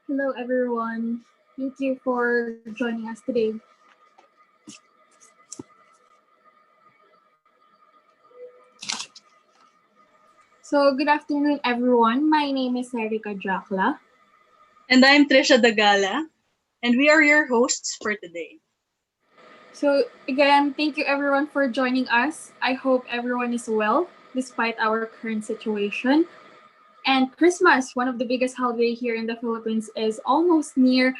Hello, everyone. Thank you for joining us today. Good afternoon, everyone. My name is Erika Dracula. And I'm Trisha Dagala, and we are your hosts for today. Again, thank you, everyone, for joining us. I hope everyone is well despite our current situation. And Christmas, one of the biggest holiday here in the Philippines, is almost near.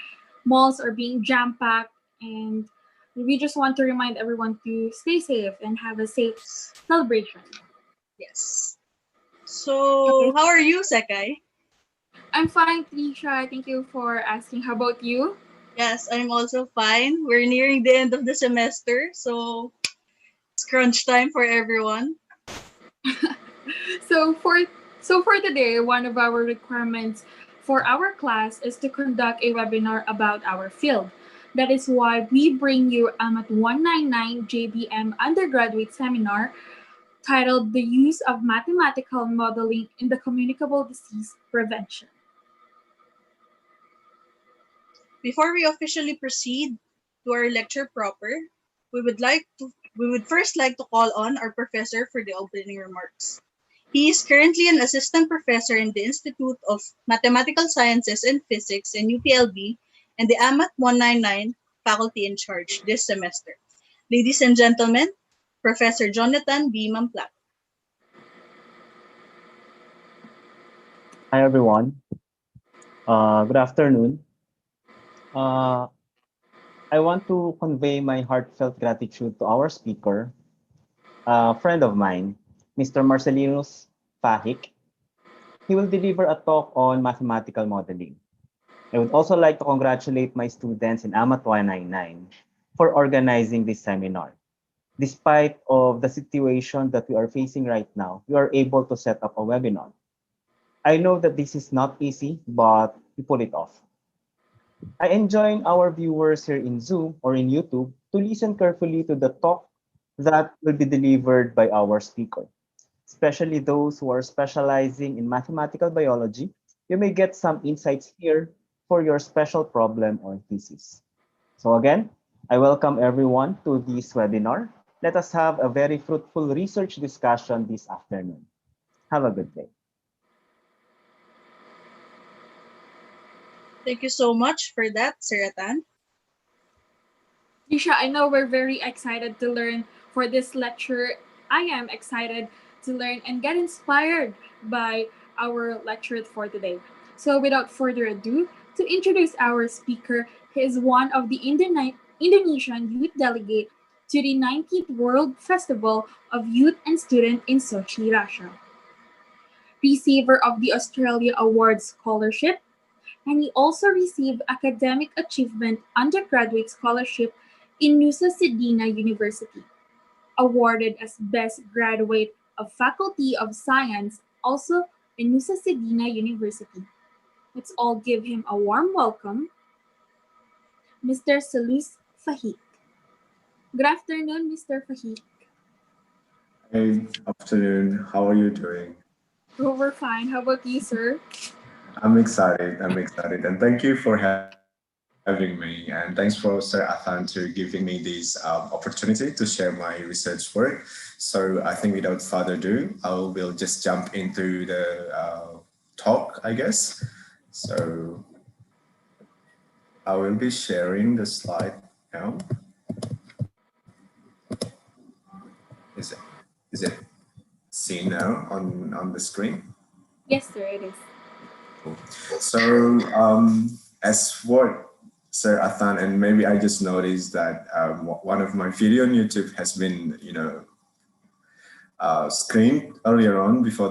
Malls are being jam-packed, and we just want to remind everyone to stay safe and have a safe celebration. Yes. Okay. So, how are you, Sekai? I'm fine, Trisha. Thank you for asking. How about you? Yes, I'm also fine. We're nearing the end of the semester, so it's crunch time for everyone. so for so for today, one of our requirements for our class is to conduct a webinar about our field. That is why we bring you AMAT 199 JBM undergraduate seminar titled The Use of Mathematical Modeling in the Communicable Disease Prevention. Before we officially proceed to our lecture proper, we would first like to call on our professor for the opening remarks. He is currently an assistant professor in the Institute of Mathematical Sciences and Physics in UPLB and the AMAT 199 faculty in charge this semester. Ladies and gentlemen, Professor Jonathan B. Mamplak. Hi everyone. Good afternoon. Uh, I want to convey my heartfelt gratitude to our speaker, a friend of mine, Mr. Marcelinus Fahik. He will deliver a talk on mathematical modeling. I would also like to congratulate my students in AMAT 199 for organizing this seminar. Despite of the situation that we are facing right now, we are able to set up a webinar. I know that this is not easy, but we pull it off. I enjoin our viewers here in Zoom or in YouTube to listen carefully to the talk that will be delivered by our speaker, especially those who are specializing in mathematical biology. You may get some insights here for your special problem or thesis. So again, I welcome everyone to this webinar. Let us have a very fruitful research discussion this afternoon. Have a good day. Thank you so much for that, Siratan. Isha, I know we're very excited to learn for this lecture. I am excited to learn and get inspired by our lecture for today. So, without further ado, to introduce our speaker, he is one of the Indonesian youth delegate to the 19th World Festival of Youth and Student in Sochi, Russia. Receiver of the Australia Award Scholarship, and he also received Academic Achievement Undergraduate Scholarship in Nusa Cetina University, awarded as Best Graduate of Faculty of Science, also in Nusa Cetina University. Let's all give him a warm welcome, Mr. Seluz Fahik. Good afternoon, Mr. Fahik. Hey, afternoon. How are you doing? Oh, we're fine. How about you, sir? I'm excited. And thank you for having me. And thanks for Sir Athan to giving me this opportunity to share my research work. So I think without further ado, I will just jump into the talk, I guess. So I will be sharing the slide now. Is it seen now on the screen? Yes, sir, it is. So, as what Sir Athan, and maybe I just noticed that one of my video on YouTube has been, screened earlier on before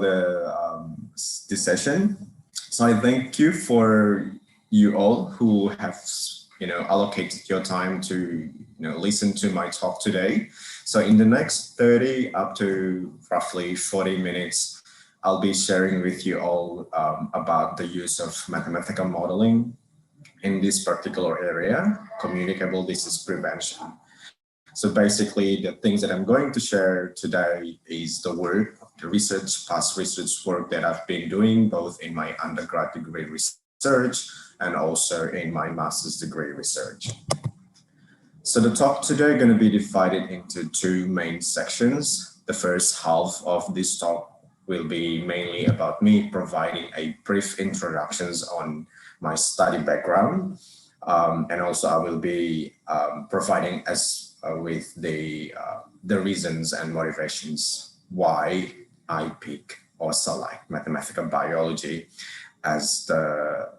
this session. So I thank you for you all who have, allocated your time to, listen to my talk today. So in the next 30 up to roughly 40 minutes, I'll be sharing with you all about the use of mathematical modeling in this particular area, communicable disease prevention. So basically, the things that I'm going to share today is the work, the research, past research work that I've been doing both in my undergrad degree research research and also in my master's degree research. So the talk today is going to be divided into two main sections. The first half of this talk will be mainly about me providing a brief introductions on my study background. And also I will be providing us with the reasons and motivations why I pick or select mathematical biology as the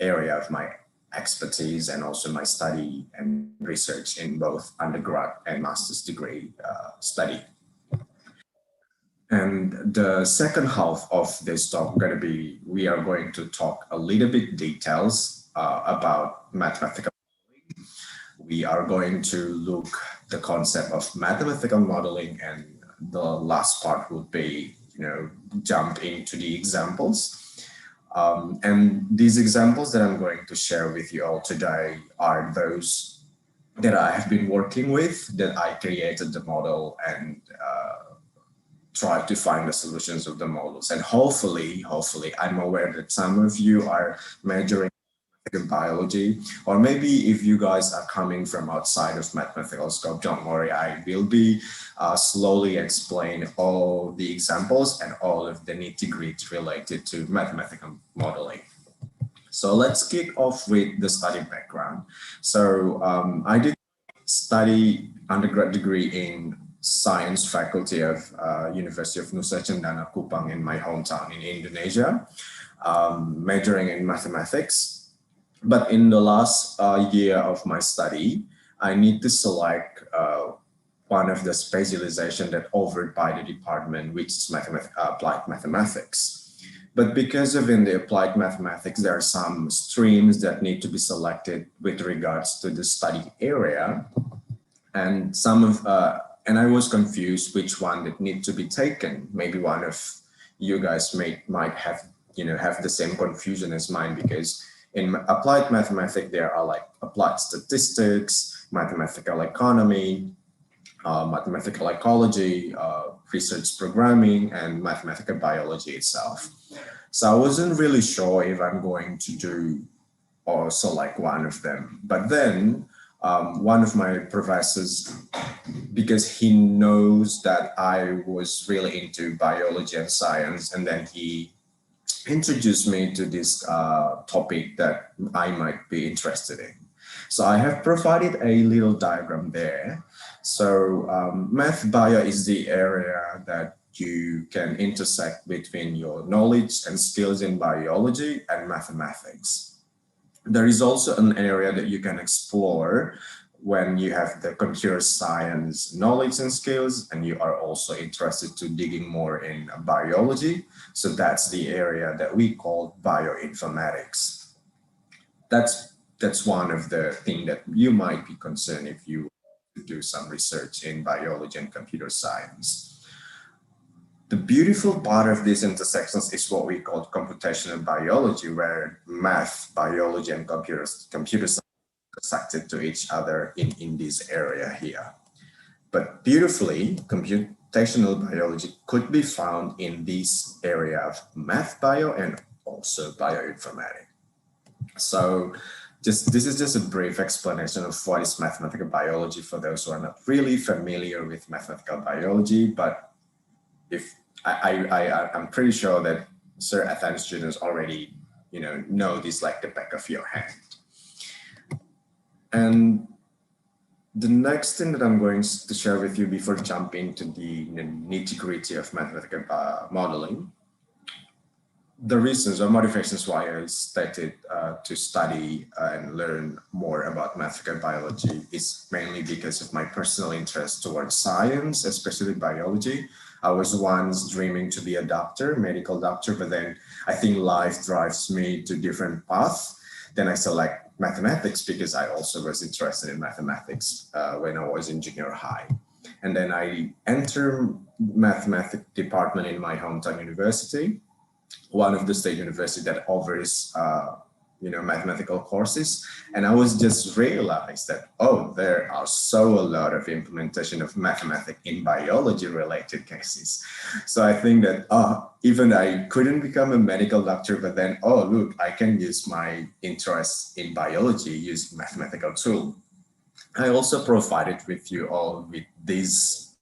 area of my expertise and also my study and research in both undergrad and master's degree study. And the second half of this talk we are going to talk a little bit details about mathematical. We are going to look the concept of mathematical modeling, and the last part would be, jump into the examples. And these examples that I'm going to share with you all today are those that I have been working with, that I created the model and try to find the solutions of the models. And hopefully, I'm aware that some of you are majoring in biology, or maybe if you guys are coming from outside of mathematical scope, don't worry, I will be slowly explain all the examples and all of the nitty-gritty related to mathematical modeling. So let's kick off with the study background. So I did study undergrad degree in science faculty of University of Nusa Cendana Kupang in my hometown in Indonesia, majoring in mathematics. But in the last year of my study, I need to select one of the specialization that offered by the department, which is applied mathematics. But because of in the applied mathematics, there are some streams that need to be selected with regards to the study area. And and I was confused which one that need to be taken. Maybe one of you guys might have the same confusion as mine, because in applied mathematics there are like applied statistics, mathematical economy, mathematical ecology, research programming, and mathematical biology itself. So I wasn't really sure if I'm going to do or select one of them. But then one of my professors, because he knows that I was really into biology and science, and then he introduced me to this topic that I might be interested in. So I have provided a little diagram there. So math bio is the area that you can intersect between your knowledge and skills in biology and mathematics. There is also an area that you can explore when you have the computer science knowledge and skills, and you are also interested to digging more in biology. So that's the area that we call bioinformatics. That's one of the things that you might be concerned if you do some research in biology and computer science. The beautiful part of these intersections is what we call computational biology, where math, biology, and computer science intersected to each other in this area here. But beautifully, computational biology could be found in this area of math bio and also bioinformatics. So this is just a brief explanation of what is mathematical biology for those who are not really familiar with mathematical biology. But if I'm pretty sure that Sir Athan students already know this like the back of your hand. And the next thing that I'm going to share with you before jumping to the nitty-gritty of mathematical modeling, the reasons or motivations why I started to study and learn more about mathematical biology is mainly because of my personal interest towards science, especially biology. I was once dreaming to be a doctor, medical doctor, but then I think life drives me to different paths. Then I select mathematics because I also was interested in mathematics when I was in junior high. And then I entered mathematics department in my hometown university, one of the state university that offers mathematical courses, and I was just realized that, oh, there are so a lot of implementation of mathematics in biology related cases. So I think that even I couldn't become a medical doctor, but then, oh, look, I can use my interest in biology using mathematical tool. I also provided with you all with this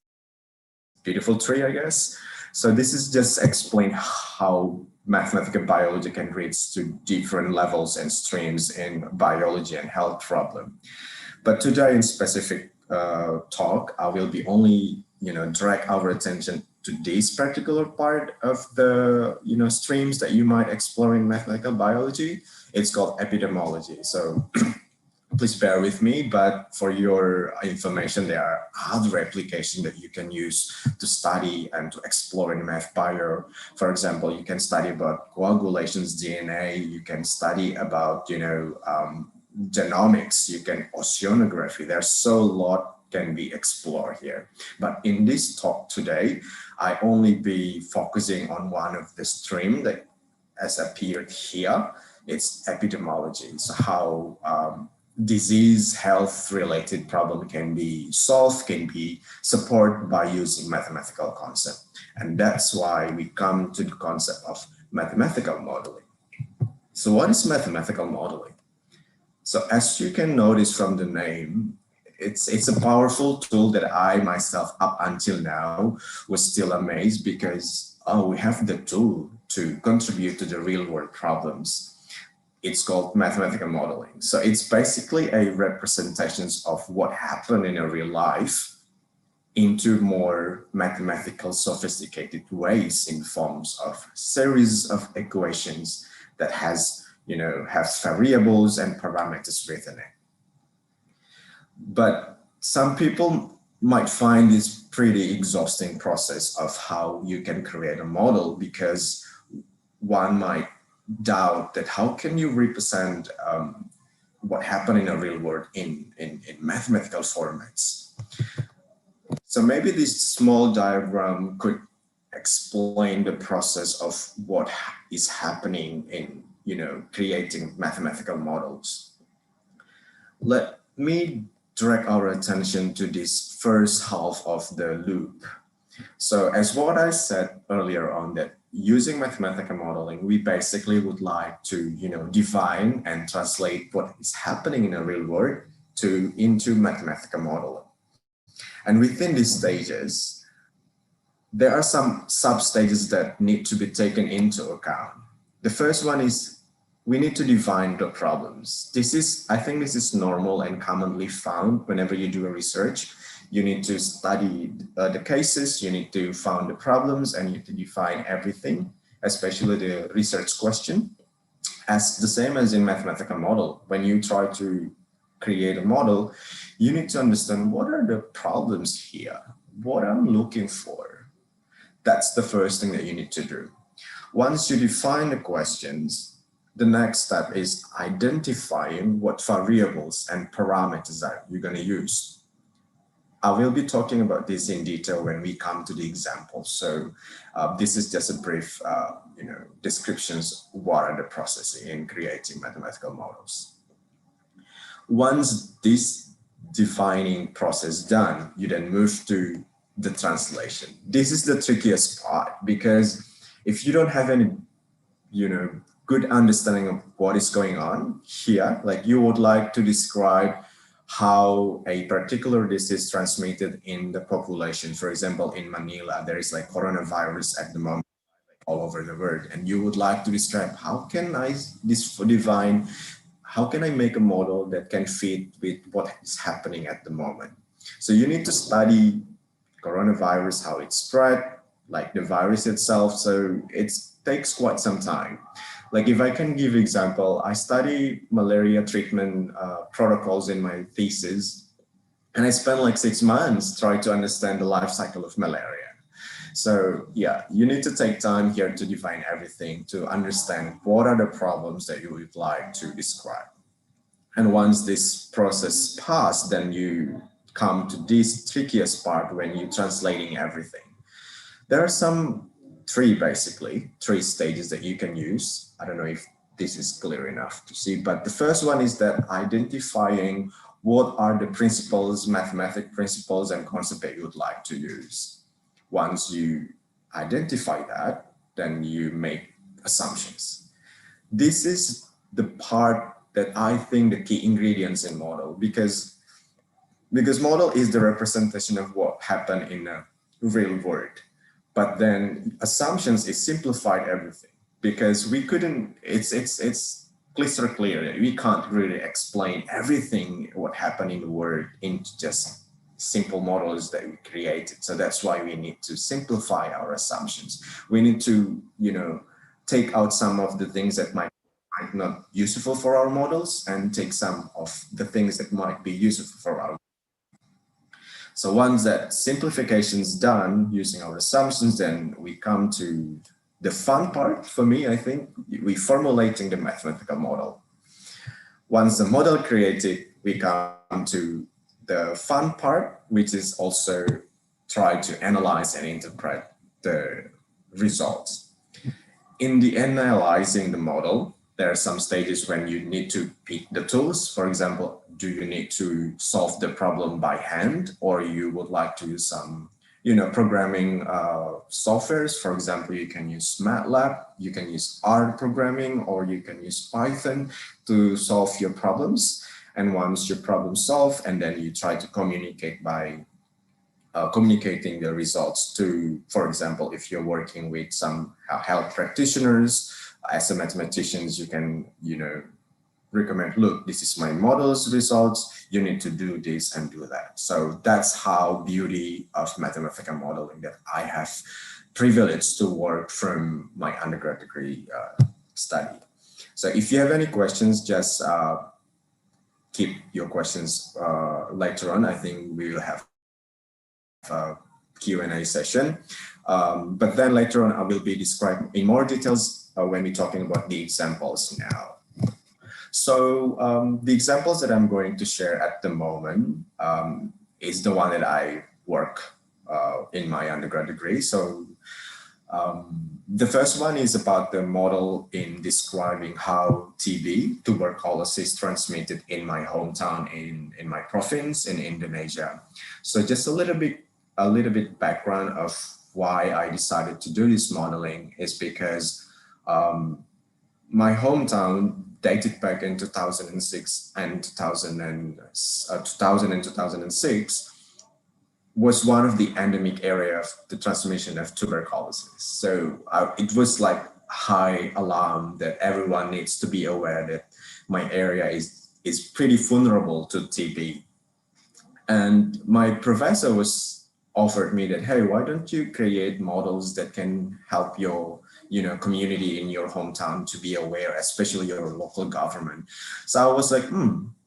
beautiful tree, I guess. So this is just explain how mathematical biology can reach to different levels and streams in biology and health problem. But today in specific talk, I will be only, direct our attention to this particular part of the, streams that you might explore in mathematical biology. It's called epidemiology. So please bear with me, but for your information, there are other applications that you can use to study and to explore in math bio. For example, you can study about coagulations, DNA, you can study about, genomics, you can oceanography. There's so a lot can be explored here. But in this talk today, I only be focusing on one of the stream that has appeared here. It's epidemiology. So how disease health related problem can be solved, can be supported by using mathematical concept. And that's why we come to the concept of mathematical modeling. So what is mathematical modeling? So as you can notice from the name, it's a powerful tool that I myself up until now was still amazed because we have the tool to contribute to the real world problems. It's called mathematical modeling. So it's basically a representations of what happened in a real life into more mathematical sophisticated ways in forms of series of equations that has variables and parameters within it. But some people might find this pretty exhausting process of how you can create a model, because one might doubt that how can you represent what happened in a real world in mathematical formats. So maybe this small diagram could explain the process of what is happening in creating mathematical models. Let me direct our attention to this first half of the loop. So as what I said earlier on, that using mathematical modeling, we basically would like to, define and translate what is happening in a real world into mathematical modeling. And within these stages, there are some sub-stages that need to be taken into account. The first one is we need to define the problems. I think this is normal and commonly found whenever you do a research. You need to study the cases, you need to find the problems, and you need to define everything, especially the research question. As the same as in mathematical model, when you try to create a model, you need to understand what are the problems here, what I'm looking for. That's the first thing that you need to do. Once you define the questions, the next step is identifying what variables and parameters are you're going to use. I will be talking about this in detail when we come to the example. So this is just a brief, descriptions what are the processes in creating mathematical models. Once this defining process done, you then move to the translation. This is the trickiest part, because if you don't have any, good understanding of what is going on here, like you would like to describe how a particular disease transmitted in the population. For example, in Manila, there is like coronavirus at the moment all over the world. And you would like to describe how can I how can I make a model that can fit with what is happening at the moment? So you need to study coronavirus, how it spread, like the virus itself. So it takes quite some time. Like if I can give example, I study malaria treatment protocols in my thesis, and I spent like 6 months trying to understand the life cycle of malaria. So yeah, you need to take time here to define everything, to understand what are the problems that you would like to describe. And once this process passed, then you come to this trickiest part when you're translating everything. There are three stages that you can use. I don't know if this is clear enough to see. But the first one is that identifying what are the principles, mathematical principles and concepts that you would like to use. Once you identify that, then you make assumptions. This is the part that I think the key ingredients in model, because model is the representation of what happened in a real world. But then assumptions is simplified everything, because we couldn't, it's crystal clear that we can't really explain everything what happened in the world into just simple models that we created. So that's why we need to simplify our assumptions. We need to, take out some of the things that might not useful for our models and take some of the things that might be useful for our. So once that simplification is done using our assumptions, then we come to the fun part for me. I think we formulating the mathematical model. Once the model created, we come to the fun part, which is also try to analyze and interpret the results. In the analyzing the model, there are some stages when you need to pick the tools. For example, do you need to solve the problem by hand, or you would like to use some, programming softwares? For example, you can use MATLAB, you can use R programming, or you can use Python to solve your problems. And once your problem solved, and then you try to communicate by communicating the results to, for example, if you're working with some health practitioners, as a mathematician, you can, recommend, look, this is my model's results, you need to do this and do that. So that's how beauty of mathematical modeling, that I have privilege to work from my undergrad degree study. So if you have any questions, just keep your questions later on. I think we will have a Q&A session. But then later on, I will be describing in more details when we're talking about the examples now. So the examples that I'm going to share at the moment is the one that I work in my undergrad degree. So the first one is about the model in describing how TB, tuberculosis, transmitted in my hometown in my province in Indonesia. So just a little bit background of why I decided to do this modeling is because my hometown dated back in 2006 and 2000 and 2006 was one of the endemic area of the transmission of tuberculosis. So it was like high alarm that everyone needs to be aware that my area is pretty vulnerable to TB. And my professor offered me that, hey, why don't you create models that can help your community in your hometown to be aware, especially your local government. So I was like,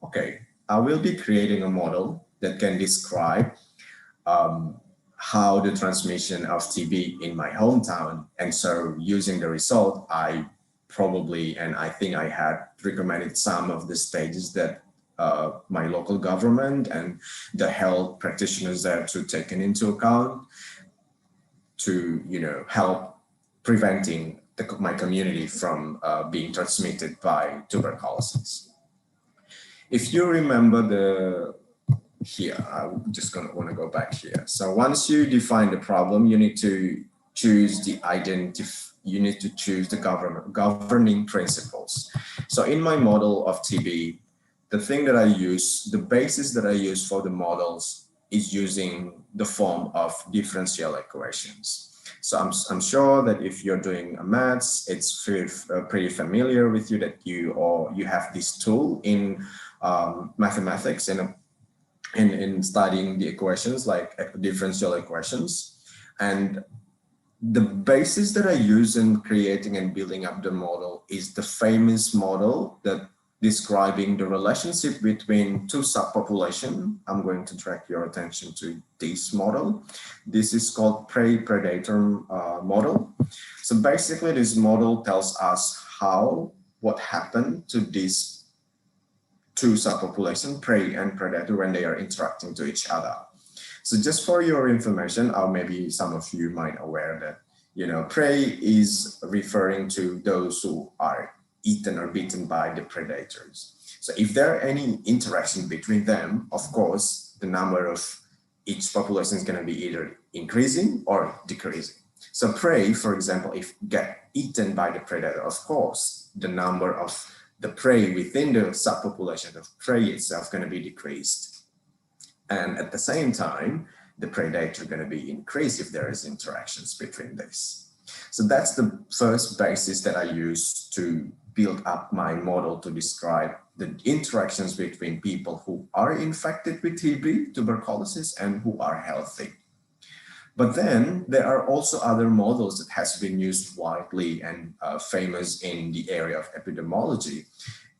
okay, I will be creating a model that can describe how the transmission of TB in my hometown. And so using the result, I think I had recommended some of the stages that my local government and the health practitioners there to taken into account to, help preventing my community from being transmitted by tuberculosis. If you remember here, I'm just want to go back here. So once you define the problem, you need to choose the governing principles. So in my model of TB, the thing that I use, the basis that I use for the models is using the form of differential equations. So I'm sure that if you're doing maths, it's pretty familiar with you that you have this tool in mathematics and in studying the equations, like differential equations. And the basis that I use in creating and building up the model is the famous model that describing the relationship between two subpopulations. I'm going to direct your attention to this model. This is called prey-predator model. So basically this model tells us what happened to these two subpopulations, prey and predator, when they are interacting to each other. So just for your information, or maybe some of you might aware that, prey is referring to those who are eaten or bitten by the predators. So if there are any interaction between them, of course, the number of each population is going to be either increasing or decreasing. So prey, for example, if get eaten by the predator, of course, the number of the prey within the subpopulation of prey itself going to be decreased. And at the same time, the predator going to be increased if there is interactions between this. So that's the first basis that I use to build up my model to describe the interactions between people who are infected with TB, tuberculosis, and who are healthy. But then there are also other models that has been used widely and famous in the area of epidemiology.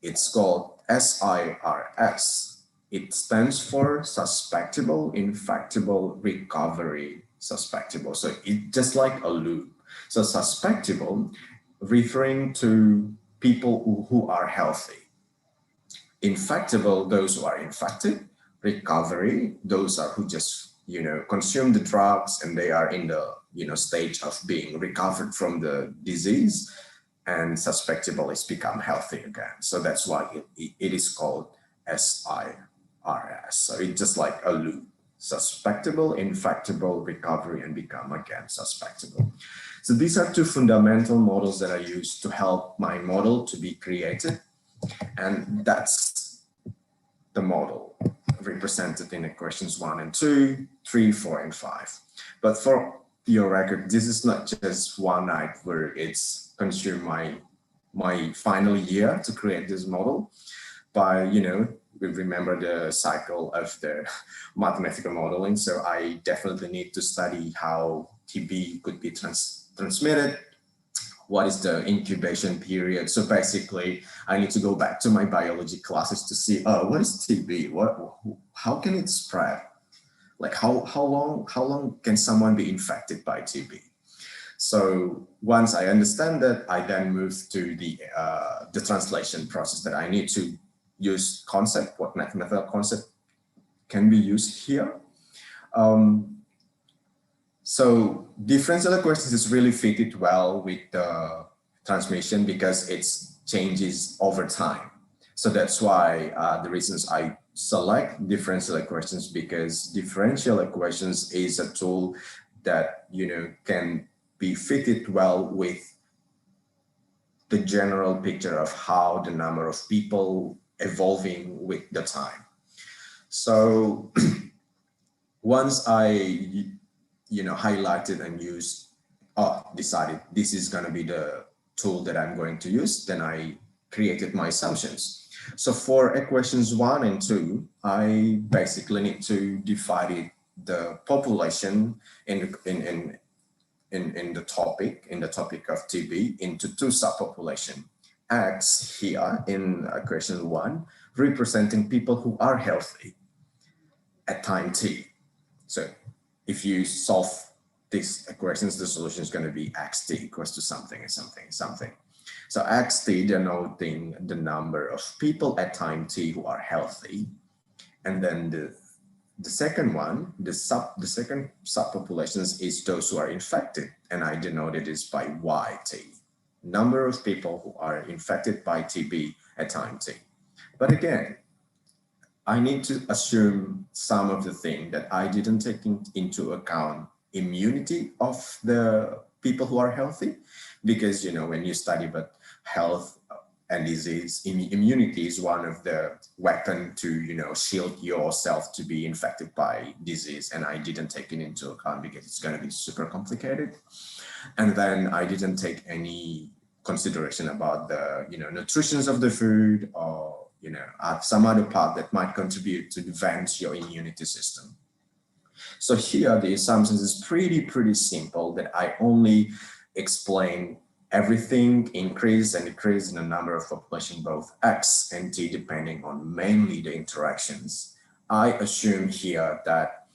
It's called SIRS. It stands for Suspectable, Infectable, Recovery, Suspectable. So it's just like a loop. So suspectable, referring to people who are healthy. Infectable, those who are infected. Recovery, those are who just consume the drugs and they are in the stage of being recovered from the disease. And suspectable is become healthy again. So that's why it is called SIRS. So it's just like a loop. Suspectable, infectable, recovery, and become again suspectable. So these are two fundamental models that I use to help my model to be created. And that's the model represented in equations 1 and 2, 3, 4, and 5. But for your record, this is not just one night where it's consumed my final year to create this model. By, we remember the cycle of the mathematical modeling. So I definitely need to study how TB could be transmitted. What is the incubation period? So basically, I need to go back to my biology classes to see, what is TB? How can it spread? Like how long can someone be infected by TB? So once I understand that, I then move to the translation process that I need to use concept, what mathematical concept can be used here. So differential equations is really fitted well with the transmission because it changes over time. So that's why the reasons I select differential equations, because differential equations is a tool that can be fitted well with the general picture of how the number of people evolving with the time. So once I highlighted and used, decided this is going to be the tool that I'm going to use, then I created my assumptions. So for equations 1 and 2, I basically need to divide the population in the topic of TB into two subpopulations. X here in equation 1 representing people who are healthy at time t. So if you solve these equations, the solution is going to be xt equals to something and something and something. So xt denoting the number of people at time t who are healthy, and then the second one, the second subpopulations is those who are infected, and I denoted this by yt, number of people who are infected by TB at time t. But again, I need to assume some of the thing that I didn't take into account immunity of the people who are healthy, because when you study about health and disease, immunity is one of the weapon to shield yourself to be infected by disease, and I didn't take it into account because it's going to be super complicated. And then I didn't take any consideration about the nutrition of the food, or some other part that might contribute to advance your immunity system. So here the assumptions is pretty simple, that I only explain everything increase and decrease in the number of population, both X and T, depending on mainly the interactions. I assume here that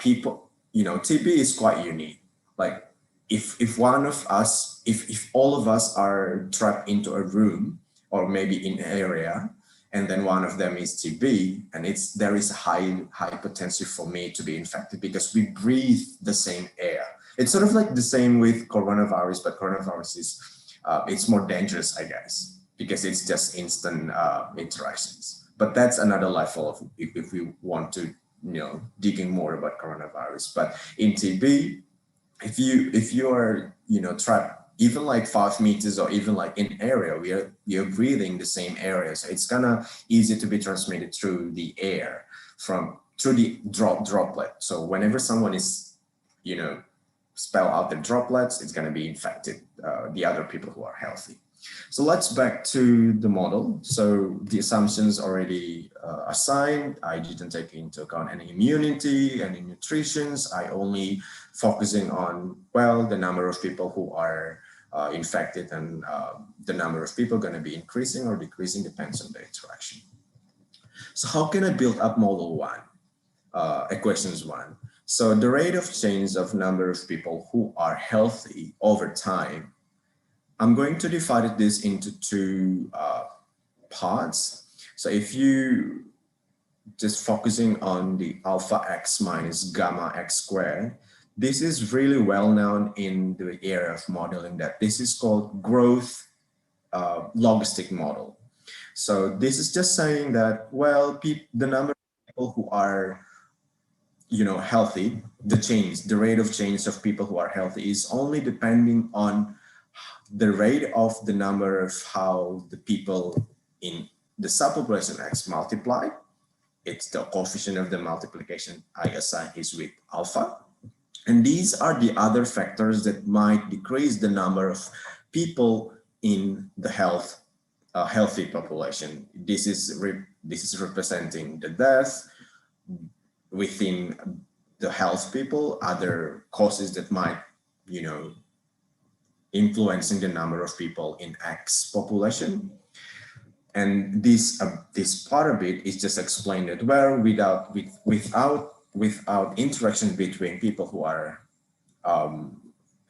people, TB is quite unique. Like if one of us, if all of us are trapped into a room or maybe in an area, and then one of them is TB, and there is a high potential for me to be infected because we breathe the same air. It's sort of like the same with coronavirus, but coronavirus is it's more dangerous, I guess. because it's just instant interactions. But that's another level of if we want to digging more about coronavirus. But in TB, if you are trapped even like 5 meters or even like in area where you're breathing the same area, so it's gonna easy to be transmitted through the air through the droplet. So whenever someone is spell out the droplets, it's going to be infected the other people who are healthy. So let's back to the model. So the assumptions already assigned. I didn't take into account any immunity, any nutritions. I only focusing on, well, the number of people who are infected, and the number of people going to be increasing or decreasing depends on the interaction. So how can I build up model one, equations one? So the rate of change of number of people who are healthy over time, I'm going to divide this into two parts. So if you just focusing on the alpha x minus gamma x squared, this is really well known in the area of modeling, that this is called growth logistic model. So this is just saying that, well, the number of people who are healthy, the rate of change of people who are healthy is only depending on the rate of the number of how the people in the subpopulation X multiply. It's the coefficient of the multiplication I assign is with alpha. And these are the other factors that might decrease the number of people in the healthy population. This is representing the death within the health people, other causes that might, influencing the number of people in X population. And this part of it is just explained that, well, without interaction between people who are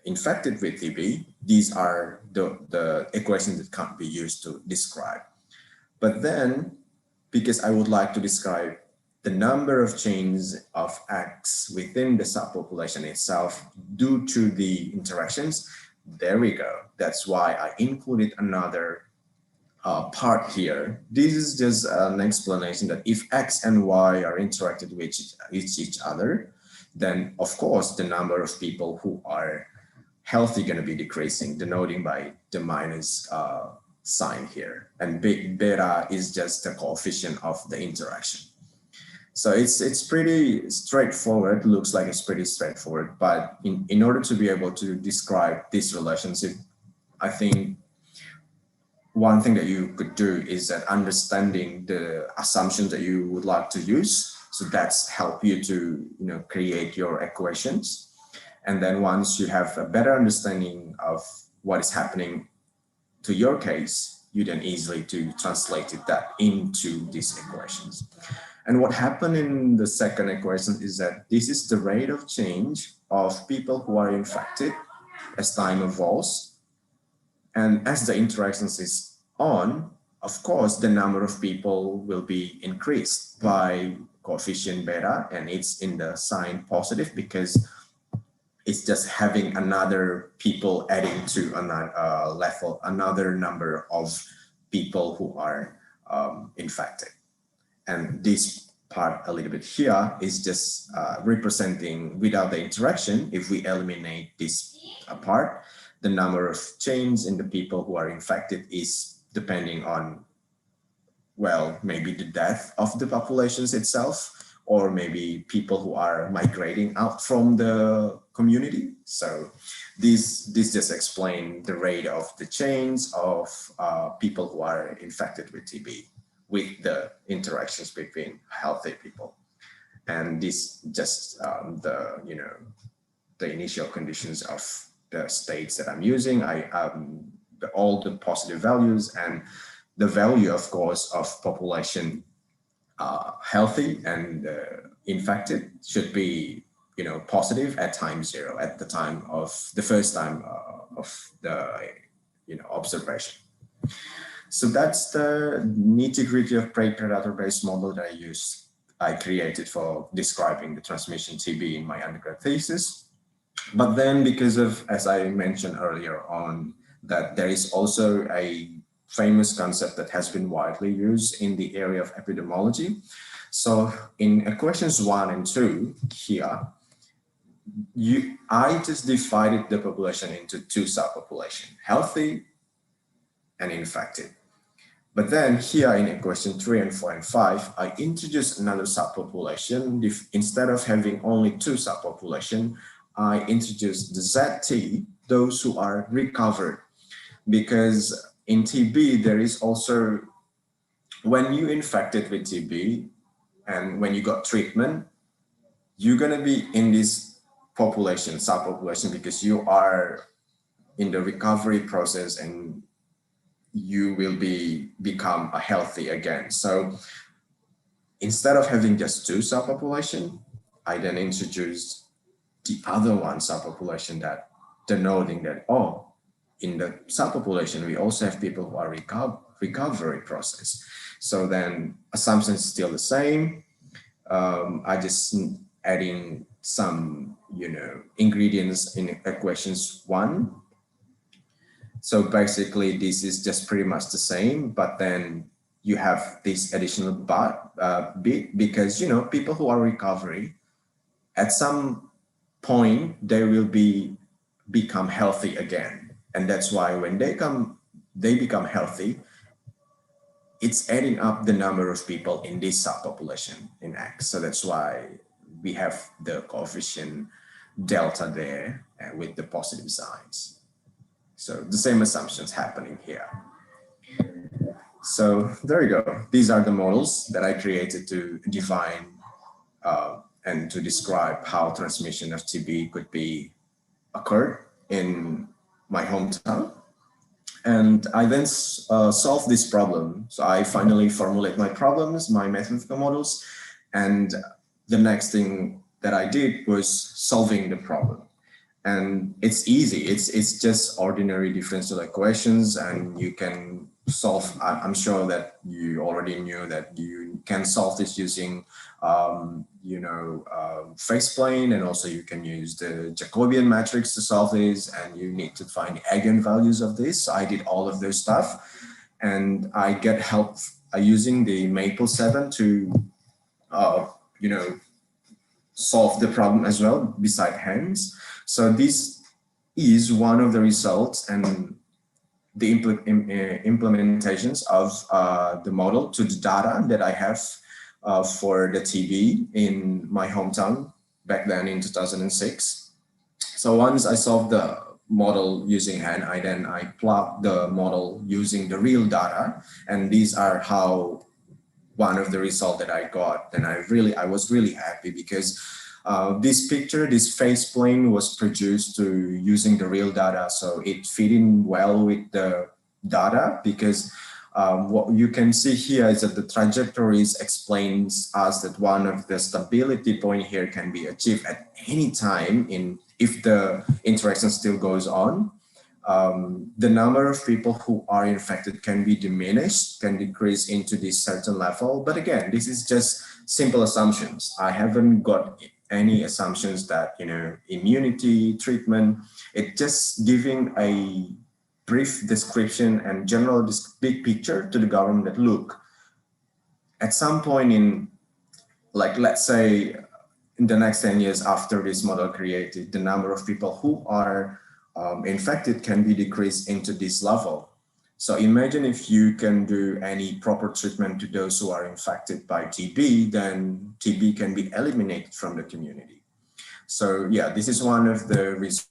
infected with TB, these are the equations that can't be used to describe. But then, because I would like to describe the number of changes of X within the subpopulation itself due to the interactions, there we go. That's why I included another part here. This is just an explanation that if X and Y are interacted with each other, then of course the number of people who are healthy going to be decreasing, denoting by the minus sign here. And beta is just the coefficient of the interaction. So it's pretty straightforward, looks like it's pretty straightforward, but in order to be able to describe this relationship, I think one thing that you could do is that understanding the assumptions that you would like to use. So that's help you to create your equations. And then once you have a better understanding of what is happening to your case, you then easily to translate that into these equations. And what happened in the second equation is that this is the rate of change of people who are infected as time evolves. And as the interactions is on, of course, the number of people will be increased by coefficient beta, and it's in the sign positive because it's just having another people adding to another level, another number of people who are infected. And this part a little bit here is just representing without the interaction. If we eliminate this part, the number of change in the people who are infected is depending on, well, maybe the death of the populations itself, or maybe people who are migrating out from the community. So this just explains the rate of the change of people who are infected with TB with the interactions between healthy people. And this just the initial conditions of the states that I'm using. All the positive values and the value, of course, of population healthy and infected should be positive at time zero, at the time of the first time of the observation. So that's the nitty-gritty of prey-predator-based model that I created for describing the transmission TB in my undergrad thesis. But then, because of, as I mentioned earlier on, that there is also a famous concept that has been widely used in the area of epidemiology. So in equations 1 and 2 here, I just divided the population into two subpopulations, healthy and infected. But then here in equation 3 and 4 and 5, I introduced another subpopulation. Instead of having only two subpopulations, I introduced the ZT, those who are recovered. Because in TB, there is also, when you infected with TB and when you got treatment, you're gonna be in this population, subpopulation, because you are in the recovery process and you will become a healthy again. So instead of having just two subpopulation, I then introduced the other one subpopulation, that denoting that, oh, in the subpopulation, we also have people who are recovery process. So then assumption is still the same. I just adding some, ingredients in equations 1. So basically, this is just pretty much the same, but then you have this additional bit, because people who are recovery, at some point they will become healthy again, and that's why when they become healthy, it's adding up the number of people in this subpopulation in X. So that's why we have the coefficient delta there with the positive signs. So the same assumptions happening here. So there you go. These are the models that I created to define and to describe how transmission of TB could be occurred in my hometown. And I then solved this problem. So I finally formulate my problems, my mathematical models, and the next thing that I did was solving the problem. And it's easy. It's just ordinary differential equations, and you can solve. I'm sure that you already knew that you can solve this using, phase plane, and also you can use the Jacobian matrix to solve this. And you need to find the eigenvalues of this. So I did all of those stuff, and I get help using the Maple 7 to, solve the problem as well beside hands. So this is one of the results and the implementations of the model to the data that I have for the TB in my hometown back then in 2006. So once I solved the model using hand, I plug the model using the real data, and these are how one of the results that I got. And I was really happy, because this picture, this phase plane was produced to using the real data. So it fit in well with the data, because what you can see here is that the trajectories explains us that one of the stability point here can be achieved at any time if the interaction still goes on. The number of people who are infected can be diminished, can decrease into this certain level. But again, this is just simple assumptions. I haven't got any assumptions that, immunity, treatment. It's just giving a brief description and general big picture to the government that, look, at some point in, like, let's say in the next 10 years after this model created, the number of people who are infected can be decreased into this level. So imagine if you can do any proper treatment to those who are infected by TB, then TB can be eliminated from the community. So yeah, this is one of the results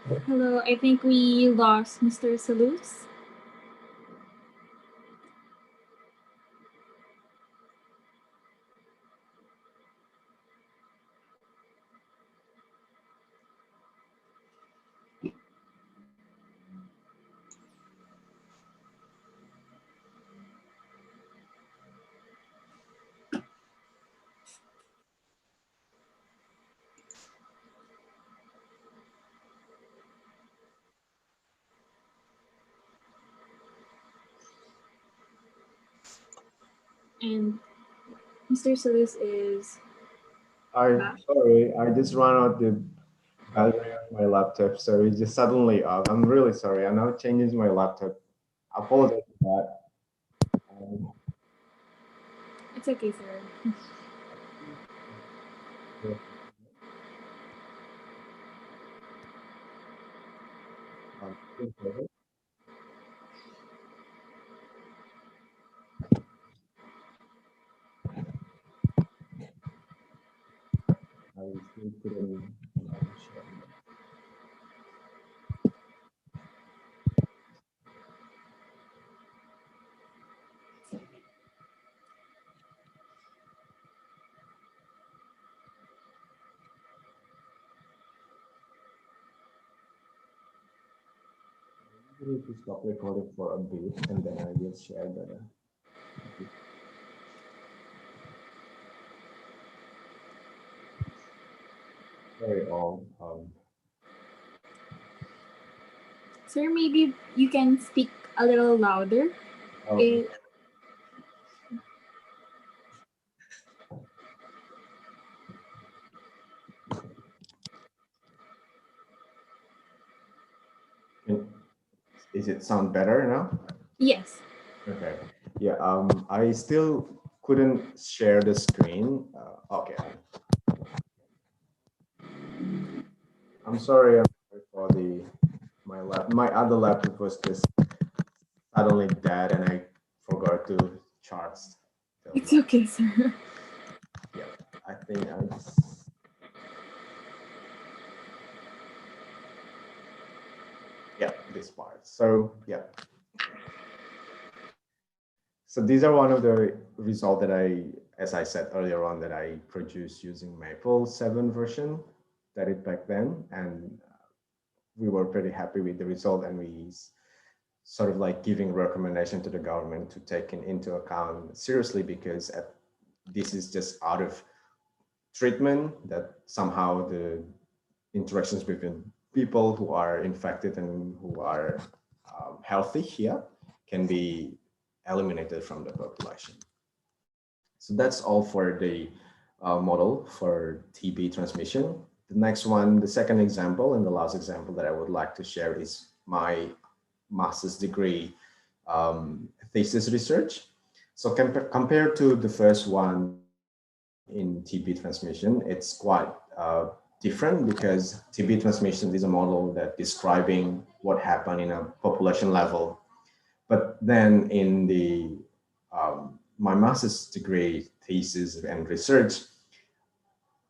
Hello, I think we lost Mr. Seluz. And Mr. Seluz is back. Sorry, I just ran out the battery of my laptop, so it just suddenly off. I'm really sorry. I'm now changing my laptop. I apologize for that. It's okay, sir. Yeah. Okay. I still couldn't share. I need to stop recording for a bit and then I will share the. Sorry all. Sir, maybe you can speak a little louder. Um, It, is it sound better now? yes. Okay. Yeah. I still couldn't share the screen. Okay. I'm sorry. I'm sorry for the my other laptop was just suddenly dead and I forgot to charge. It's okay, sir. Yeah. I think I just. Yeah, this part. So yeah. So these are one of the results that as I said earlier on, that I produced using Maple 7 version that it back then, and we were pretty happy with the result, and we sort of like giving recommendation to the government to take into account seriously, because this is just out of treatment that somehow the interactions between people who are infected and who are healthy here can be eliminated from the population. So that's all for the model for TB transmission. The next one, the second example and the last example that I would like to share is my master's degree thesis research. So compared to the first one in TB transmission, it's quite different, because TB transmission is a model that describing what happened in a population level. But then in the my master's degree thesis and research,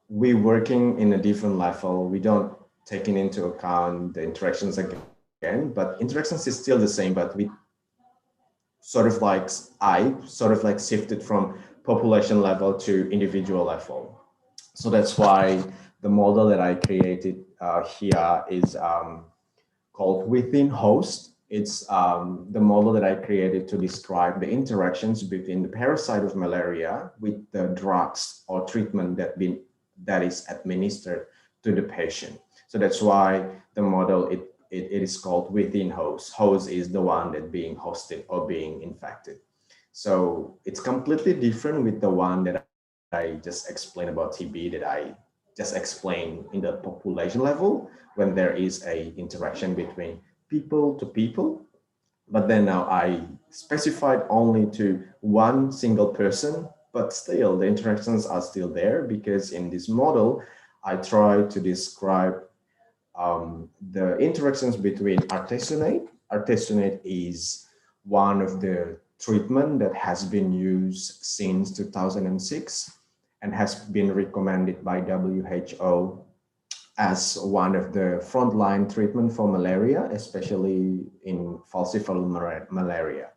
we working in a different level. We don't taking into account the interactions again, but interactions is still the same, but we sort of like shifted from population level to individual level. So that's why the model that I created here is called within host. It's the model that I created to describe the interactions between the parasite of malaria with the drugs or treatment that is administered to the patient. So that's why the model it is called within host. Host is the one that being hosted or being infected. So it's completely different with the one that I just explained about TB, that I just explained in the population level, when there is a interaction between people to people. But then now I specified only to one single person, but still the interactions are still there, because in this model, I try to describe the interactions between artesunate. Artesunate is one of the treatment that has been used since 2006 and has been recommended by WHO as one of the frontline treatment for malaria, especially in falciparum malaria.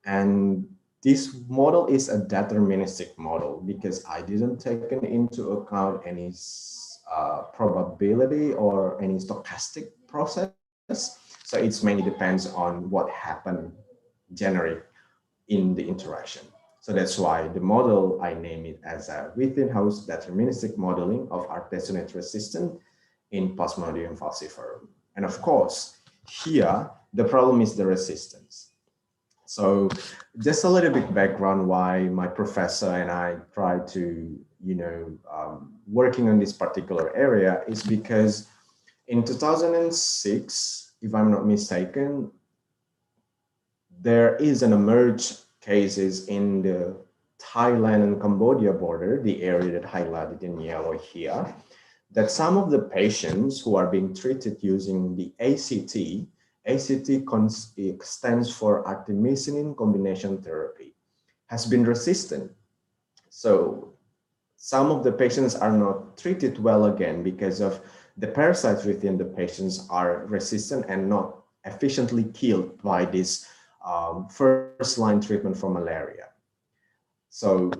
And this model is a deterministic model because I didn't take into account any probability or any stochastic process. So it's mainly depends on what happened generic in the interaction. So that's why the model, I name it as a within-house deterministic modeling of artesunate resistance in Plasmodium falciparum. And of course, here, the problem is the resistance. So just a little bit background why my professor and I tried to, working on this particular area is because in 2006, if I'm not mistaken, there is an emerged cases in the Thailand and Cambodia border, the area that highlighted in yellow here, that some of the patients who are being treated using the ACT stands for artemisinin combination therapy, has been resistant. So some of the patients are not treated well again because of the parasites within the patients are resistant and not efficiently killed by this first line treatment for malaria. So,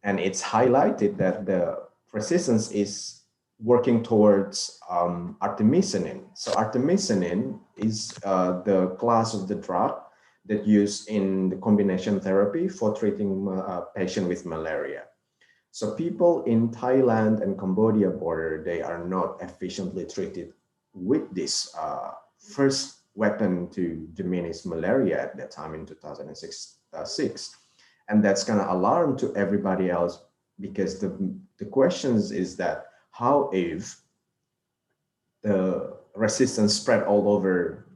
and it's highlighted that the resistance is working towards artemisinin. So artemisinin is the class of the drug that used in the combination therapy for treating a patient with malaria. So people in Thailand and Cambodia border, they are not efficiently treated with this first weapon to diminish malaria at that time in 2006. And that's kind of alarm to everybody else because the questions is that how if the resistance spread all over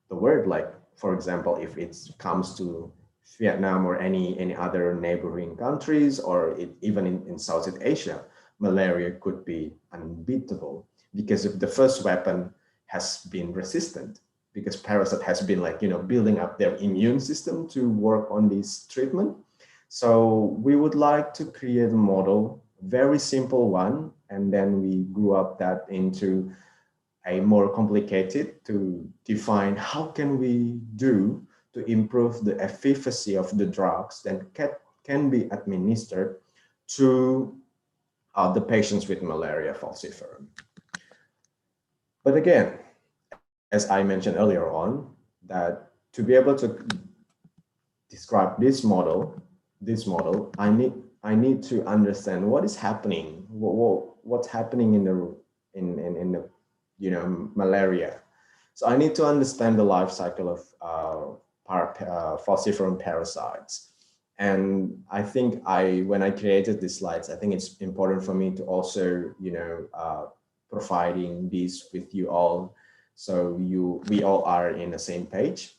the world, like for example, if it comes to Vietnam or any other neighboring countries, or even in Southeast Asia, malaria could be unbeatable because if the first weapon has been resistant, because parasite has been building up their immune system to work on this treatment. So we would like to create a model, very simple one, and then we grew up that into a more complicated to define how can we do to improve the efficacy of the drugs that can be administered to the patients with malaria falciparum. But again, as I mentioned earlier on, that to be able to describe this model, I need to understand what is happening, what's happening in the malaria. So I need to understand the life cycle of falciparum parasites. And I think when I created these slides, I think it's important for me to also, providing this with you all, so we all are in the same page.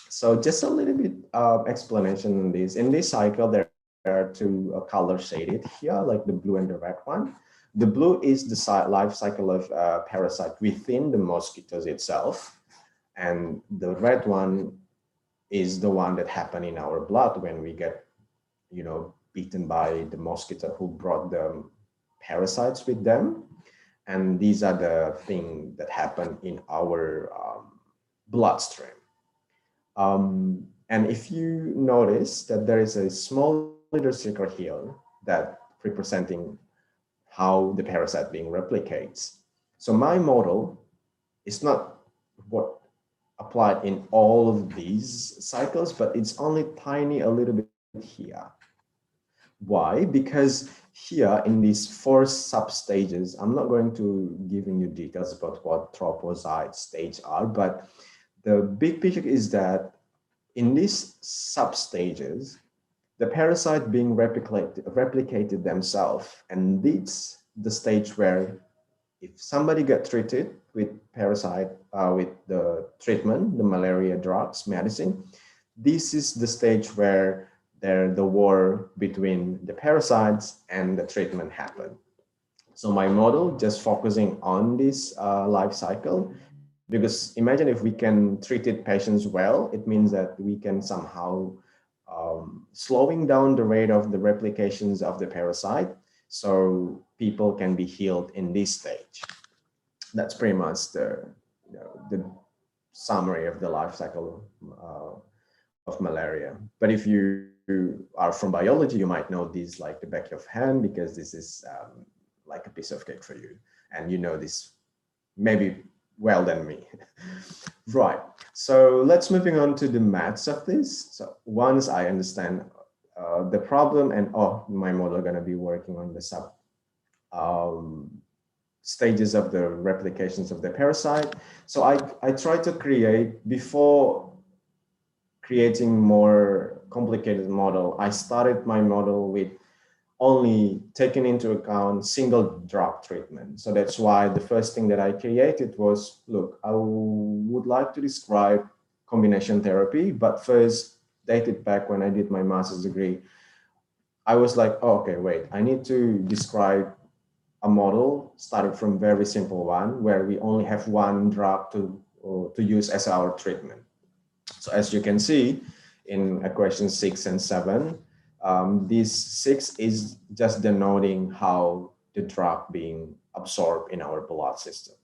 So just a little bit of explanation on this. In this cycle, there are two colors shaded here, like the blue and the red one. The blue is the life cycle of parasite within the mosquitoes itself. And the red one is the one that happened in our blood when we get, bitten by the mosquito who brought the parasites with them. And these are the things that happen in our bloodstream. And if you notice that there is a small little circle here that representing how the parasite being replicates. So my model is not what applied in all of these cycles, but it's only tiny a little bit here. Why? Because here in these 4 sub-stages, I'm not going to giving you details about what tropocyte stage are, but the big picture is that in these sub-stages, the parasite being replicated themselves, and this the stage where if somebody got treated with parasite with the treatment, the malaria drugs, medicine, this is the stage where the war between the parasites and the treatment happened. So my model just focusing on this life cycle, because imagine if we can treat it patients well, it means that we can somehow slowing down the rate of the replications of the parasite, so people can be healed in this stage. That's pretty much the summary of the life cycle of malaria. But if you are from biology, you might know these like the back of hand, because this is like a piece of cake for you, and you know this maybe well than me. Right. So let's moving on to the maths of this. So once I understand the problem, and oh, my model gonna be working on the sub um, stages of the replications of the parasite. So I try to create, before creating more complicated model, I started my model with only taking into account single drug treatment. So that's why the first thing that I created was, look, I would like to describe combination therapy, but first, dated back when I did my master's degree, I was like, oh, okay, wait, I need to describe a model started from very simple one where we only have one drug to use as our treatment. So as you can see in equation 6 and 7, this 6 is just denoting how the drug being absorbed in our blood system.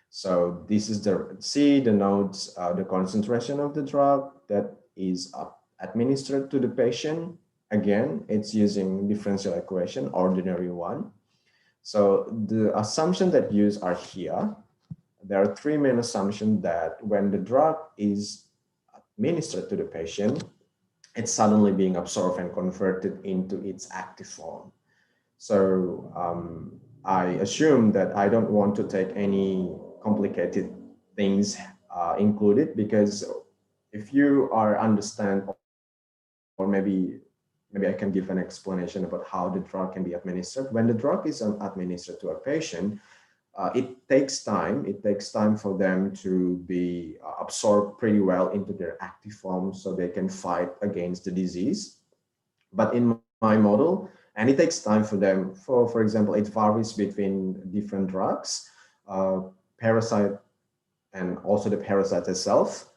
So this is the C denotes the concentration of the drug that is administered to the patient. Again, it's using differential equation, ordinary one. So the assumption that used are here. There are three main assumptions: that when the drug is administered to the patient, it's suddenly being absorbed and converted into its active form. So I assume that I don't want to take any complicated things included, because if you are understand, or maybe I can give an explanation about how the drug can be administered. When the drug is administered to a patient, it takes time. It takes time for them to be absorbed pretty well into their active form so they can fight against the disease. But in my model, and it takes time for them, for example, it varies between different drugs, parasite, and also the parasite itself.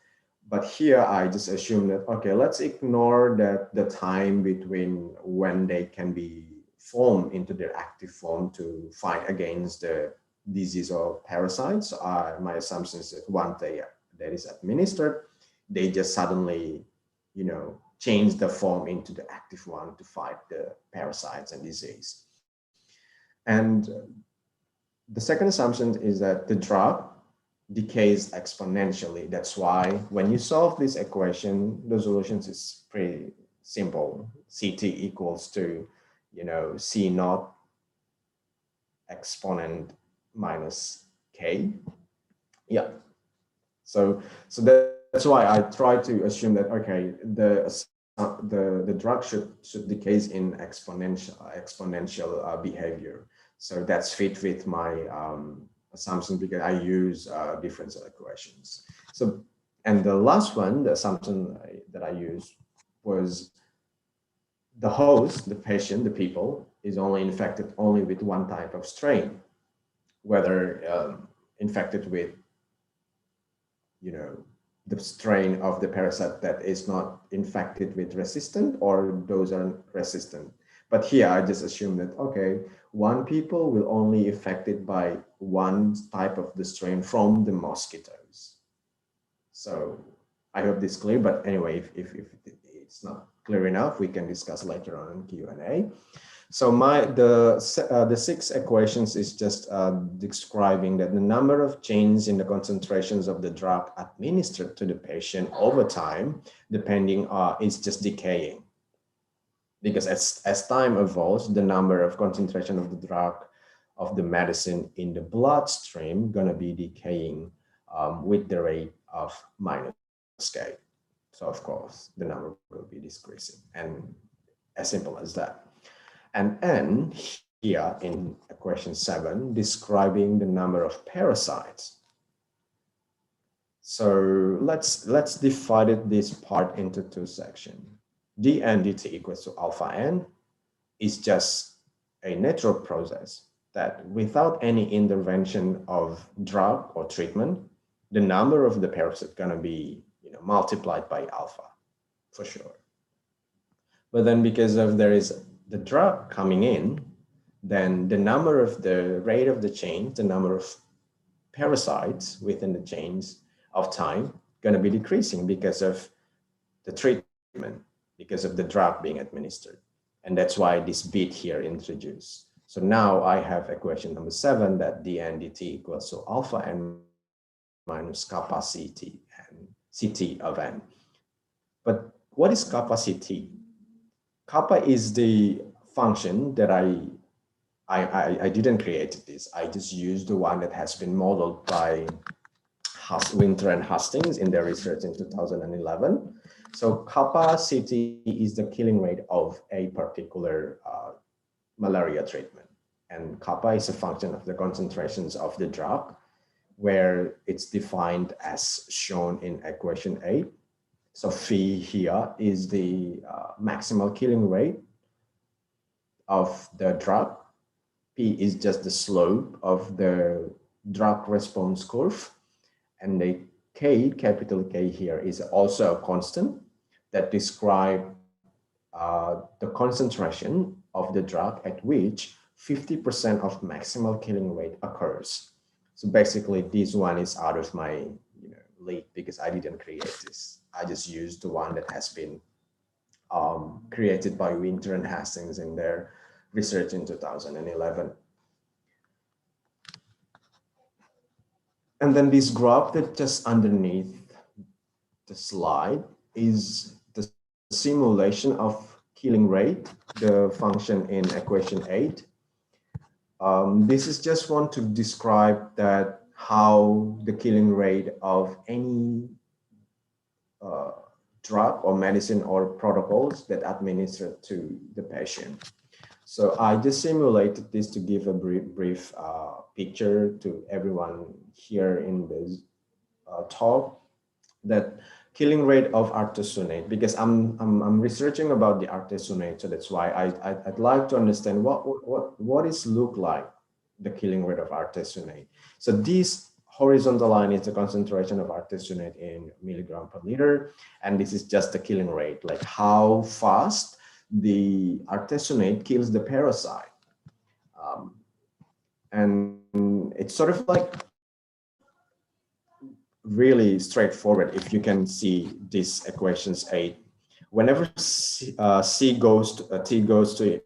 But here I just assume that, okay, let's ignore that the time between when they can be formed into their active form to fight against the disease or parasites. My assumption is that once that is administered, they just suddenly, change the form into the active one to fight the parasites and disease. And the second assumption is that the drug decays exponentially. That's why when you solve this equation, the solutions is pretty simple. Ct equals to, C naught exponent minus k. Yeah. So that's why I try to assume that, okay, the drug should decay in exponential behavior. So that's fit with my assumption, because I use differential equations. So, and the last one, the assumption that I used was the host, the patient, the people, is only infected only with one type of strain, whether infected with, the strain of the parasite that is not infected with resistant, or those are resistant. But here I just assume that, okay, one people will only affected by one type of the strain from the mosquitoes. So I hope this is clear, but anyway, if it's not clear enough, we can discuss later on in Q&A. So the 6 equations is just describing that the number of changes in the concentrations of the drug administered to the patient over time, depending is just decaying. Because as time evolves, the number of concentration of the drug of the medicine in the bloodstream gonna be decaying with the rate of minus k. So of course, the number will be decreasing, and as simple as that. And N here in equation 7, describing the number of parasites. So let's divide this part into 2 sections. dn dt equals to alpha n is just a natural process that without any intervention of drug or treatment, the number of the parasite gonna be multiplied by alpha for sure. But then because of there is the drug coming in, then the number of the rate of the change, the number of parasites within the chains of time going to be decreasing because of the treatment, because of the drug being administered. And that's why this bit here introduced. So now I have equation number 7 that dn dt equals to alpha n minus kappa ct and ct of n. But what is kappa ct? Kappa is the function that I didn't create this. I just used the one that has been modeled by Winter and Hastings in their research in 2011. So kappa ct is the killing rate of a particular malaria treatment. And kappa is a function of the concentrations of the drug, where it's defined as shown in equation 8. So phi here is the maximal killing rate of the drug. P is just the slope of the drug response curve. And the K, capital K here, is also a constant that describe the concentration of the drug at which 50% of maximal killing rate occurs. So basically, this one is out of my league because I didn't create this. I just used the one that has been created by Winter and Hastings in their research in 2011. And then this graph that just underneath the slide is the simulation of killing rate, the function in equation 8. This is just want to describe that how the killing rate of any drug or medicine or protocols that administered to the patient. So I just simulated this to give a brief picture to everyone here in this talk, that killing rate of artesunate, because I'm researching about the artesunate, so that's why I'd like to understand what is look like the killing rate of artesunate. So this horizontal line is the concentration of artesunate in milligram per liter, and this is just the killing rate, like how fast the artesunate kills the parasite. And it's sort of like really straightforward if you can see this equations 8. Whenever C goes to T goes to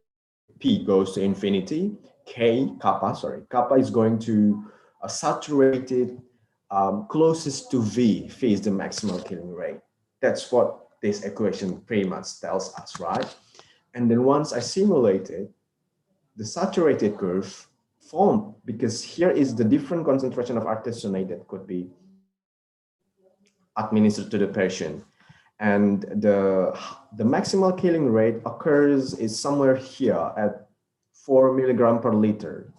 P goes to infinity, kappa is going to saturate it closest to V. V is the maximal killing rate. That's what this equation pretty much tells us, right? And then once I simulate it, the saturated curve formed because here is the different concentration of artesunate that could be administered to the patient. And the maximal killing rate occurs is somewhere here at 4 milligram per liter.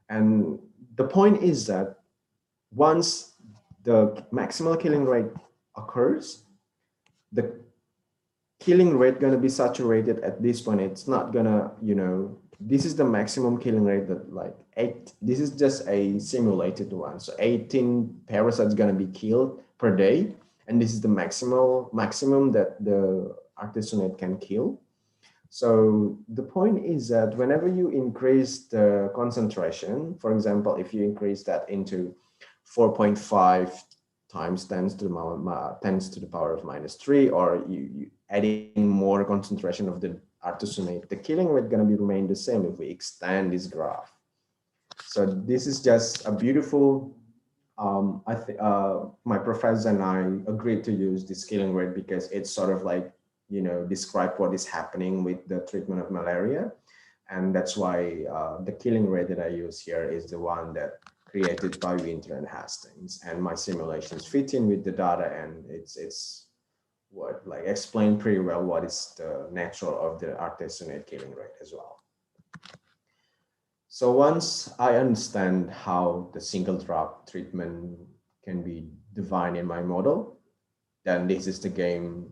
And the point is that once the maximal killing rate occurs, the killing rate going to be saturated at this point. It's not gonna, this is the maximum killing rate that this is just a simulated one. So 18 parasites going to be killed per day. And this is the maximum that the artesunate can kill. So the point is that whenever you increase the concentration, for example, if you increase that into 4.5 times 10 to the power of minus 3, or you adding more concentration of the artesunate, the killing rate going to be remain the same if we extend this graph. So this is just a beautiful, my professor and I agreed to use this killing rate because it's sort of like, describe what is happening with the treatment of malaria. And that's why the killing rate that I use here is the one that created by Winter and Hastings. And my simulations fit in with the data, and it's what explain pretty well what is the nature of the artesunate killing rate as well. So once I understand how the single drug treatment can be defined in my model, then this is the game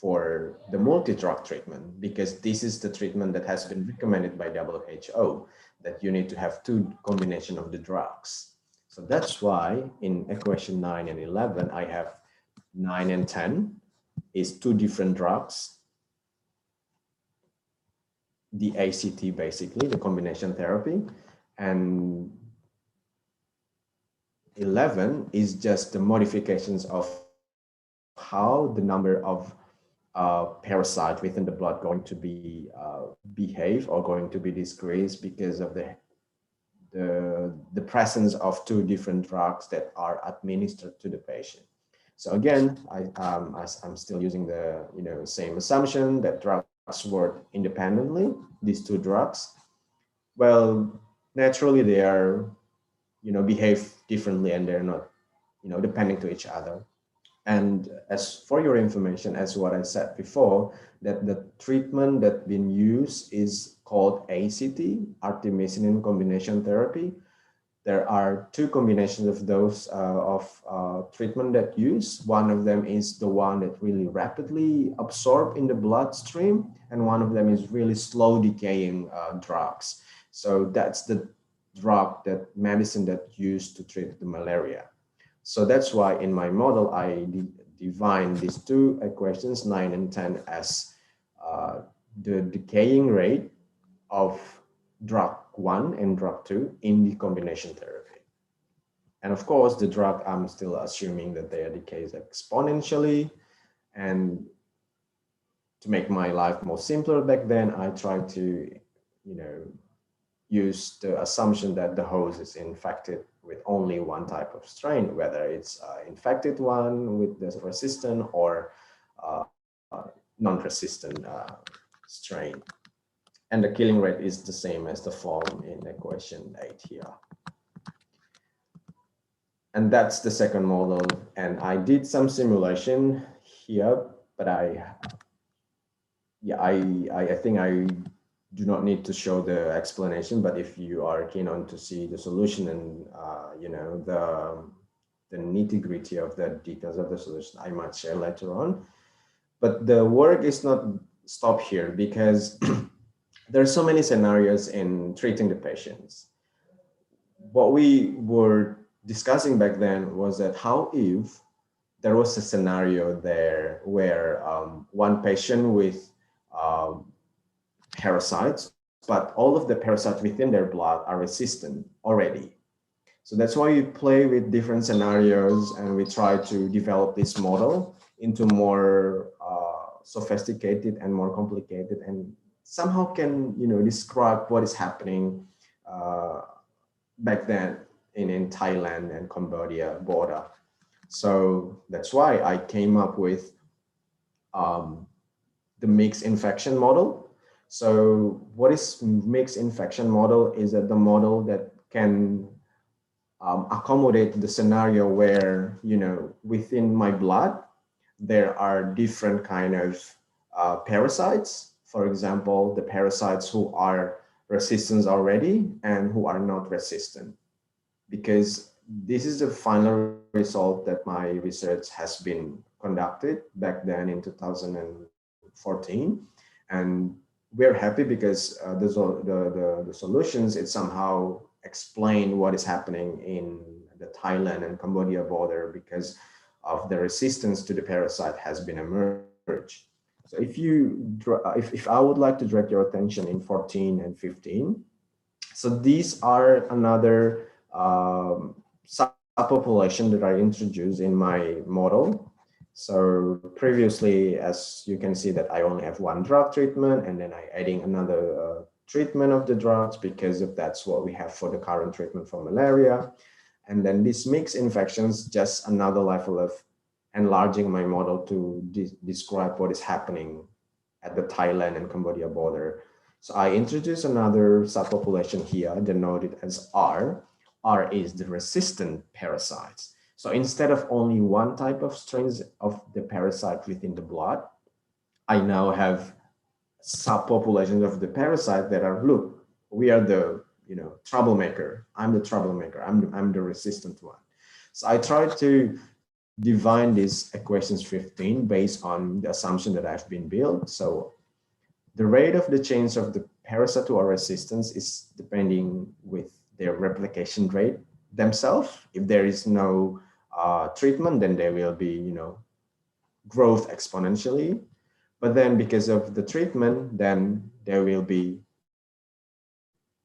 for the multi-drug treatment, because this is the treatment that has been recommended by WHO, that you need to have 2 combination of the drugs. So that's why in equation 9 and 11, I have 9 and 10 is 2 different drugs. The ACT, basically, the combination therapy, and 11 is just the modifications of how the number of parasite within the blood going to be behave or going to be decreased because of the presence of two different drugs that are administered to the patient. So again, I'm still using the same assumption that drugs work independently. These two drugs, well, naturally they are behave differently and they're not depending to each other. And as for your information, as what I said before, that the treatment that been used is called ACT, artemisinin combination therapy. There are two combinations of those treatment that use. One of them is the one that really rapidly absorb in the bloodstream, and one of them is really slow decaying drugs. So that's the drug, that medicine that used to treat the malaria. So that's why in my model, I define these two equations, 9 and 10, as the decaying rate of drug 1 and drug 2 in the combination therapy. And of course, the drug, I'm still assuming that they decay exponentially. And to make my life more simpler back then, I tried to, use the assumption that the host is infected with only one type of strain, whether it's infected one with the resistant or non-resistant strain. And the killing rate is the same as the form in equation 8 here. And that's the second model. And I did some simulation here, but I think I do not need to show the explanation, but if you are keen on to see the solution and the nitty-gritty of the details of the solution, I might share later on. But the work is not stopped here because there are so many scenarios in treating the patients. What we were discussing back then was that how if there was a scenario there where one patient with parasites, but all of the parasites within their blood are resistant already. So that's why we play with different scenarios and we try to develop this model into more sophisticated and more complicated, and somehow can describe what is happening back then in Thailand and Cambodia border. So that's why I came up with the mixed infection model. So what is mixed infection model is that the model that can accommodate the scenario where, within my blood, there are different kind of parasites. For example, the parasites who are resistant already and who are not resistant. Because this is the final result that my research has been conducted back then in 2014. And we're happy because the solutions, it somehow explain what is happening in the Thailand and Cambodia border because of the resistance to the parasite has been emerged. So if I would like to direct your attention in 14 and 15, so these are another subpopulation that I introduced in my model. So previously, as you can see that I only have one drug treatment, and then I adding another treatment of the drugs because if that's what we have for the current treatment for malaria. And then these mixed infections, just another level of enlarging my model to describe what is happening at the Thailand and Cambodia border. So I introduce another subpopulation here denoted as R. R is the resistant parasites. So instead of only one type of strains of the parasite within the blood, I now have subpopulations of the parasite that are, look, we are the troublemaker. I'm the troublemaker. I'm the resistant one. So I try to divine these equations 15 based on the assumption that I've been built. So the rate of the change of the parasite to our resistance is depending with their replication rate themselves. If there is no treatment, then there will be, growth exponentially. But then because of the treatment, then there will be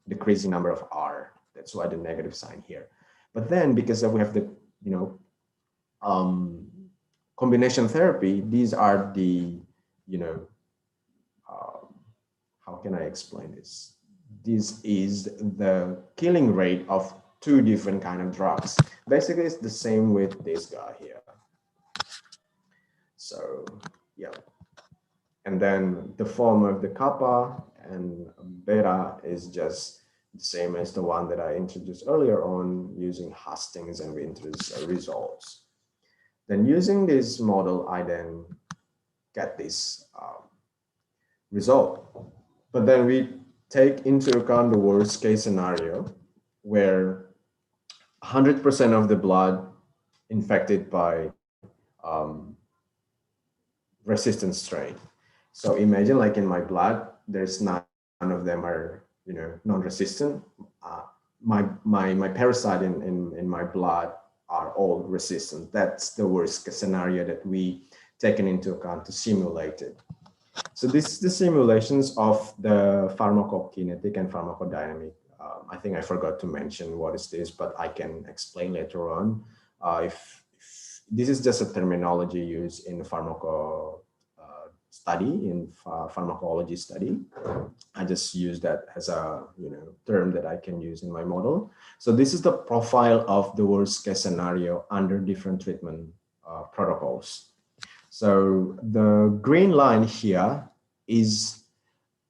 decreasing number of R. That's why the negative sign here. But then because we have the, you know, um, combination therapy, these are the, you know, um, how can I explain this? This is the killing rate of two different kind of drugs. Basically, it's the same with this guy here. So, yeah. And then the form of the kappa and beta is just the same as the one that I introduced earlier on using Hastings, and we introduced results. Then using this model, I then get this result. But then we take into account the worst case scenario where 100% of the blood infected by resistant strain. So imagine like in my blood, there's none of them are, you know, non-resistant. Uh, my parasite in my blood are all resistant. That's the worst case scenario that we taken into account to simulate it. So this is the simulations of the pharmacokinetic and pharmacodynamic. I think I forgot to mention what is this, but I can explain later on. If this is just a terminology used in pharmaco study, in pharmacology study. I just use that as a, you know, term that I can use in my model. So this is the profile of the worst case scenario under different treatment protocols. So the green line here is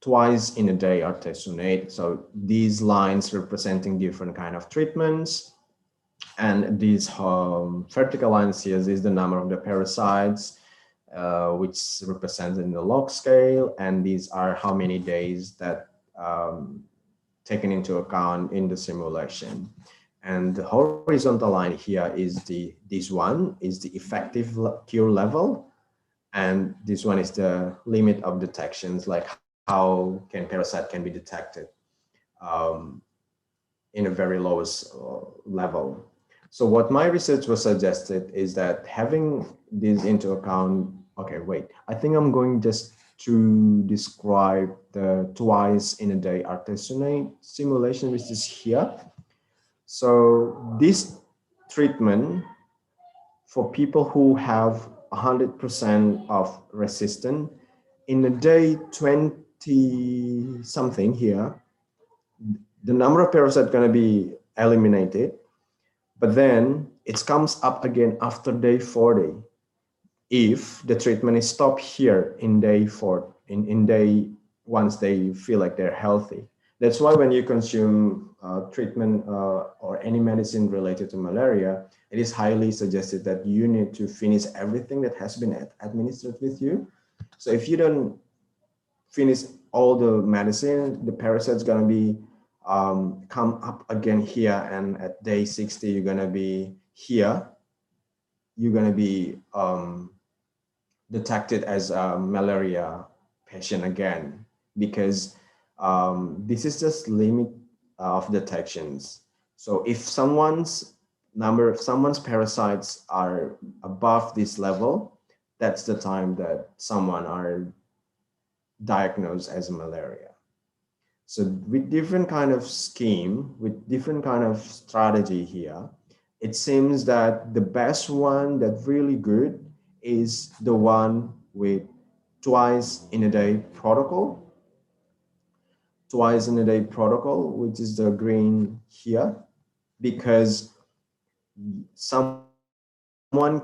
twice in a day artesunate. So these lines representing different kind of treatments. And these vertical lines here is the number of the parasites, which represents in the log scale. And these are how many days that taken into account in the simulation. And the horizontal line here is this one is the effective cure level. And this one is the limit of detections, like how can parasite can be detected in a very lowest level. So what my research was suggested is that having this into account, okay, wait, I think I'm going just to describe the twice in a day artesunate simulation, which is here. So this treatment for people who have 100% of resistance in a day 20 something here, the number of parasites going to be eliminated, but then it comes up again after day 40 if the treatment is stopped here in day 4 in day once they feel like they're healthy. That's why when you consume treatment or any medicine related to malaria, it is highly suggested that you need to finish everything that has been administered with you. So if you don't finish all the medicine, the parasite's gonna be come up again here, and at day 60 you're gonna be here. You're gonna be detected as a malaria patient again, because this is just limit of detections. So if someone's parasites are above this level, that's the time that someone are diagnosed as malaria. So with different kind of scheme, with different kind of strategy here, it seems that the best one that really good is the one with twice in a day protocol. Twice in a day protocol, which is the green here, because someone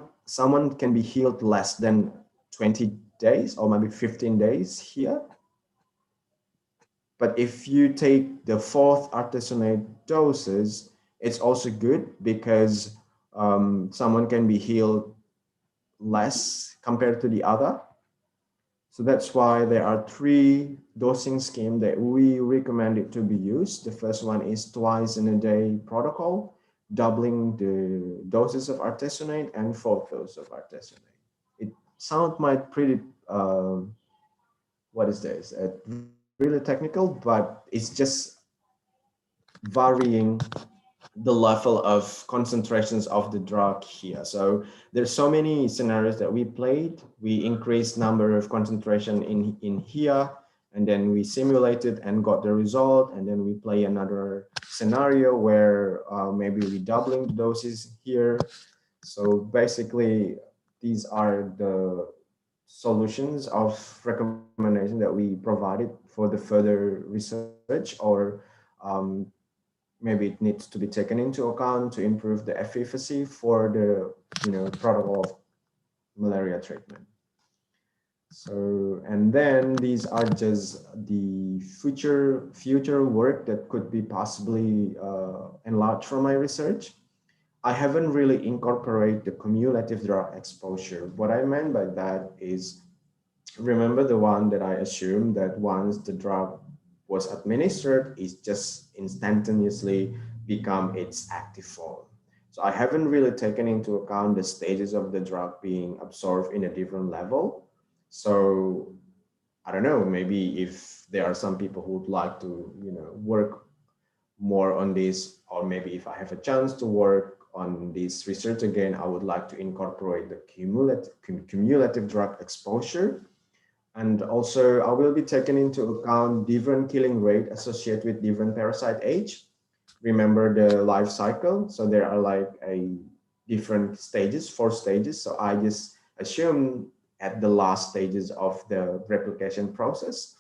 can be healed less than 20 days or maybe 15 days here. But if you take the fourth artesunate doses, it's also good because someone can be healed less compared to the other. So that's why there are 3 dosing schemes that we recommend it to be used. The first one is twice in a day protocol, doubling the doses of artesunate and 4th dose of artesunate. It sounds might pretty, what is this? Really technical, but it's just varying the level of concentrations of the drug here. So there's so many scenarios that we played. We increased number of concentration in here, and then we simulated and got the result, and then we play another scenario where maybe we doubling the doses here. So basically, these are the solutions of recommendation that we provided for the further research, or um, maybe it needs to be taken into account to improve the efficacy for the protocol of malaria treatment. So, and then these are just the future work that could be possibly enlarged from my research. I haven't really incorporated the cumulative drug exposure. What I meant by that is, remember the one that I assumed that once the drug was administered, it just instantaneously become its active form. So I haven't really taken into account the stages of the drug being absorbed in a different level. So I don't know, maybe if there are some people who would like to, work more on this, or maybe if I have a chance to work on this research again, I would like to incorporate the cumulative drug exposure. And also I will be taking into account different killing rate associated with different parasite age. Remember the life cycle. So there are like a different stages, 4 stages. So I just assume at the last stages of the replication process.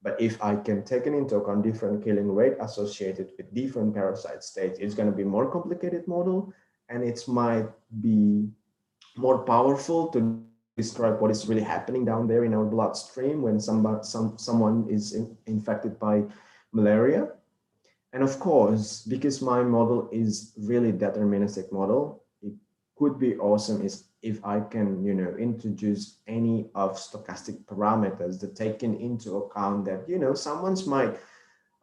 But if I can take into account different killing rate associated with different parasite states, it's going to be more complicated model, and it might be more powerful to describe what is really happening down there in our bloodstream when someone is infected by malaria. And of course, because my model is really deterministic model, it could be awesome is if I can, introduce any of stochastic parameters that taken into account that, someone's might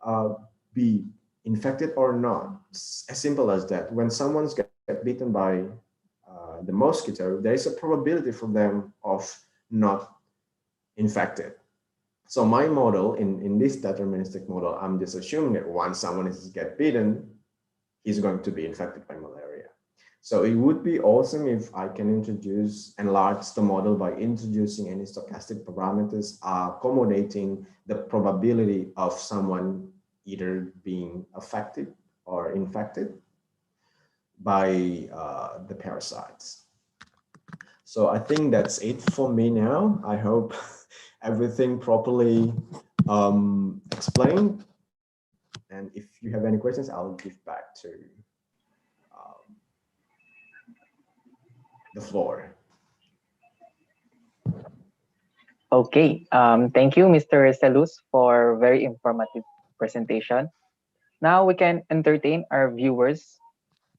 uh, be infected or not. It's as simple as that. When someone's get bitten by the mosquito, there is a probability for them of not infected. So my model in this deterministic model, I'm just assuming that once someone is get bitten, he's going to be infected by malaria. So it would be awesome if I can enlarge the model by introducing any stochastic parameters accommodating the probability of someone either being affected or infected by the parasites. So I think that's it for me now. I hope everything properly explained. And if you have any questions, I'll give back to um, the floor. Okay, thank you, Mr. Seluz, for very informative presentation. Now we can entertain our viewers,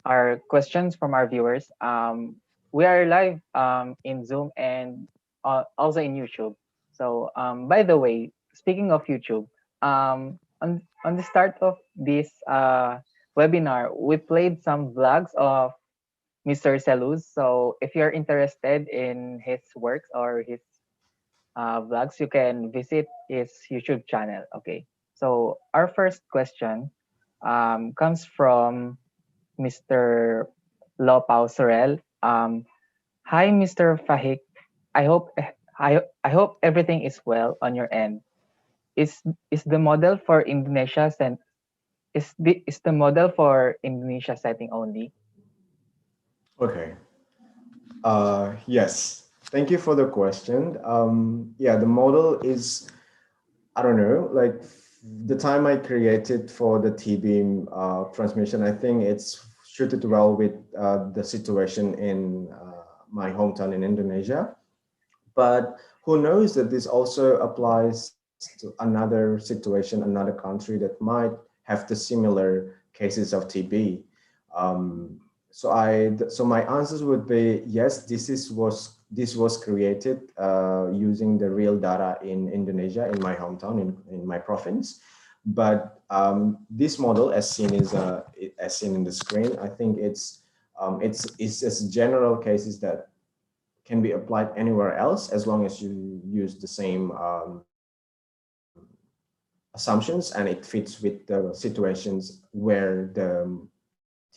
our questions from our viewers. We are live in Zoom and also in YouTube. So, by the way, speaking of YouTube, on the start of this webinar, we played some vlogs of Mr. Seluz. So, if you're interested in his works or his vlogs, you can visit his YouTube channel. Okay. So, our first question comes from Mr. Lopao Sorel. Hi, Mr. Fahik. I hope I hope everything is well on your end. Is the model for Indonesia is the model for Indonesia setting only? Okay. Yes. Thank you for the question. Yeah, the model is, I don't know, like the time I created for the T-beam transmission, I think it's suited well with the situation in my hometown in Indonesia. But who knows that this also applies to another situation, another country that might have the similar cases of TB. Um, so my answers would be yes. This was created using the real data in Indonesia, in my hometown, in my province. But this model, as seen in the screen, I think it's just general cases that can be applied anywhere else as long as you use the same assumptions and it fits with the situations where the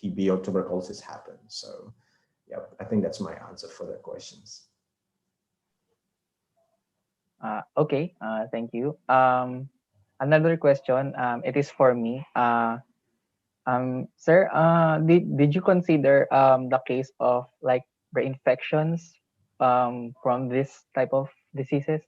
TB or tuberculosis happen. So, yeah, I think that's my answer for the questions. Okay, thank you. Another question, it is for me. Sir, did you consider the case of like reinfections from this type of diseases?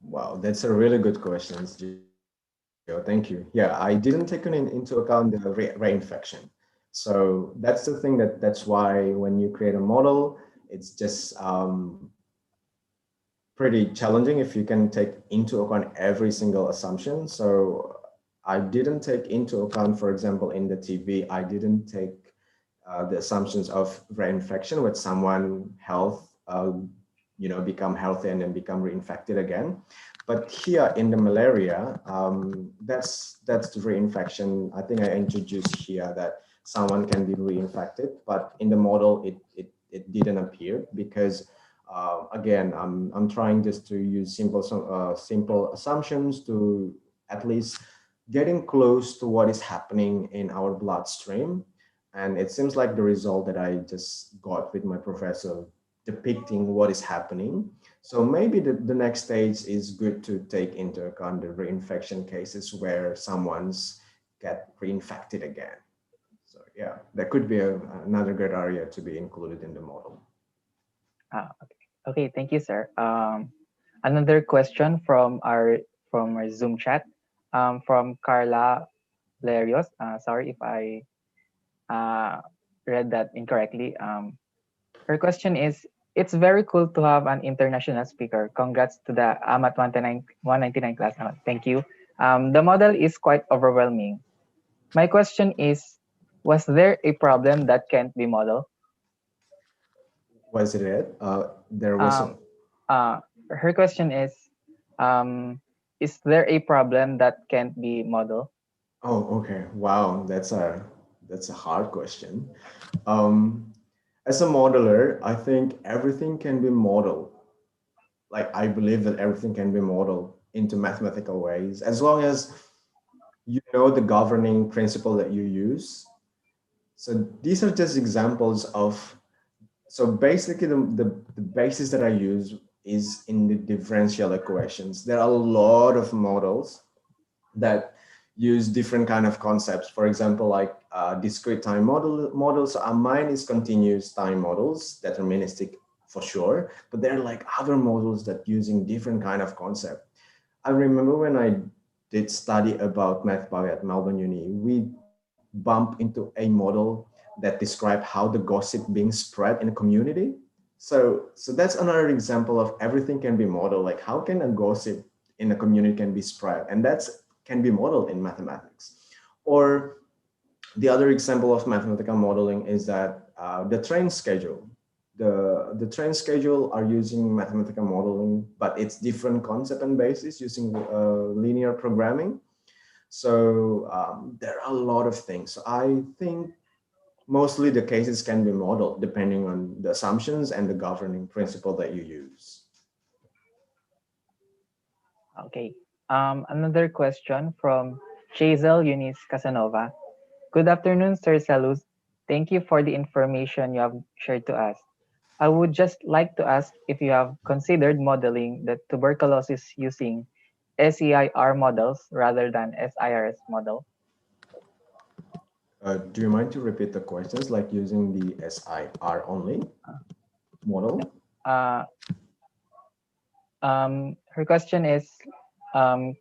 Wow, that's a really good question, Gio. Thank you. Yeah, I didn't take into account the reinfection. So that's the thing that's why when you create a model, it's just pretty challenging if you can take into account every single assumption. So I didn't take into account, for example, in the TB, I didn't take the assumptions of reinfection with someone health, become healthy and then become reinfected again. But here in the malaria, that's the reinfection. I think I introduced here that someone can be reinfected, but in the model it didn't appear because again, I'm trying just to use simple assumptions to at least getting close to what is happening in our bloodstream. And it seems like the result that I just got with my professor depicting what is happening. So maybe the next stage is good to take into account the reinfection cases where someone's get reinfected again. So yeah, that could be another good area to be included in the model. Okay. Okay, thank you, sir. Another question from our Zoom chat, from Carla Larios. Sorry if I uh, read that incorrectly. Her question is, it's very cool to have an international speaker. Congrats to the AMAT 199 class. Thank you. The model is quite overwhelming. My question is, was there a problem that can't be modeled? Was it it? There was a, Um, Her question is there a problem that can't be modeled? oh, okay. Wow, that's a hard question. Um, as a modeler, I think everything can be modeled. Like I believe that everything can be modeled into mathematical ways as long as you know the governing principle that you use. So these are just examples of, so basically the basis that I use is in the differential equations. There are a lot of models that use different kind of concepts. For example, like discrete time models. Mine is continuous time models, deterministic for sure, but there are like other models that using different kind of concept. I remember when I did study about math bio at Melbourne Uni, we bump into a model that describe how the gossip being spread in a community. So that's another example of everything can be modeled. Like how can a gossip in a community can be spread, and that's can be modeled in mathematics. Or the other example of mathematical modeling is that the train schedule. The train schedule are using mathematical modeling, but it's different concept and basis using linear programming. So there are a lot of things. So I think mostly the cases can be modeled depending on the assumptions and the governing principle that you use. Okay. Another question from Chazel Eunice Casanova. Good afternoon, Sir Seluz. Thank you for the information you have shared to us. I would just like to ask if you have considered modeling the tuberculosis using SEIR models rather than SIRS model. Do you mind to repeat the questions, like using the SIR only model? Uh, Her question is, um,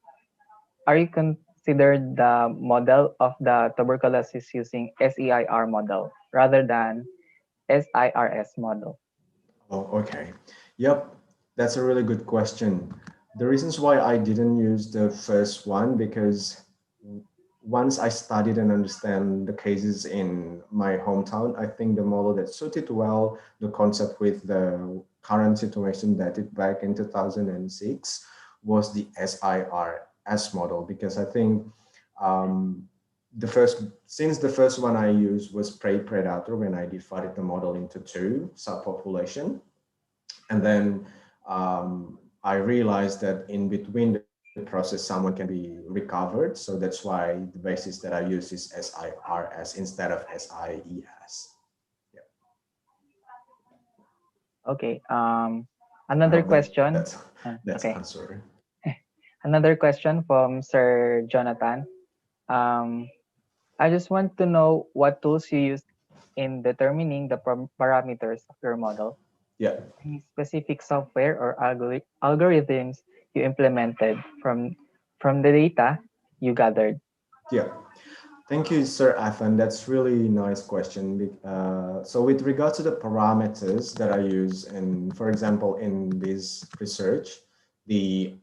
are you considered the model of the tuberculosis using SEIR model rather than SIRS model? Oh, okay. Yep, that's a really good question. The reasons why I didn't use the first one, because once I studied and understand the cases in my hometown, I think the model that suited well the concept with the current situation dated back in 2006 was the SIRS model, because I think um, since the first one I used was prey predator when I divided the model into two subpopulation, and then I realized that in between the process, someone can be recovered. So that's why the basis that I use is SIRS instead of SIES. Yeah, Okay. I Another hope that question. that's That's Okay. answer. Another question from Sir Jonathan. Um, I just want to know what tools you use in determining the parameters of your model. Yeah. Any specific software or algorithms you implemented from the data you gathered? Yeah. Thank you, Sir Athan. That's really nice question. So with regards to the parameters that I use, and for example, in this research, the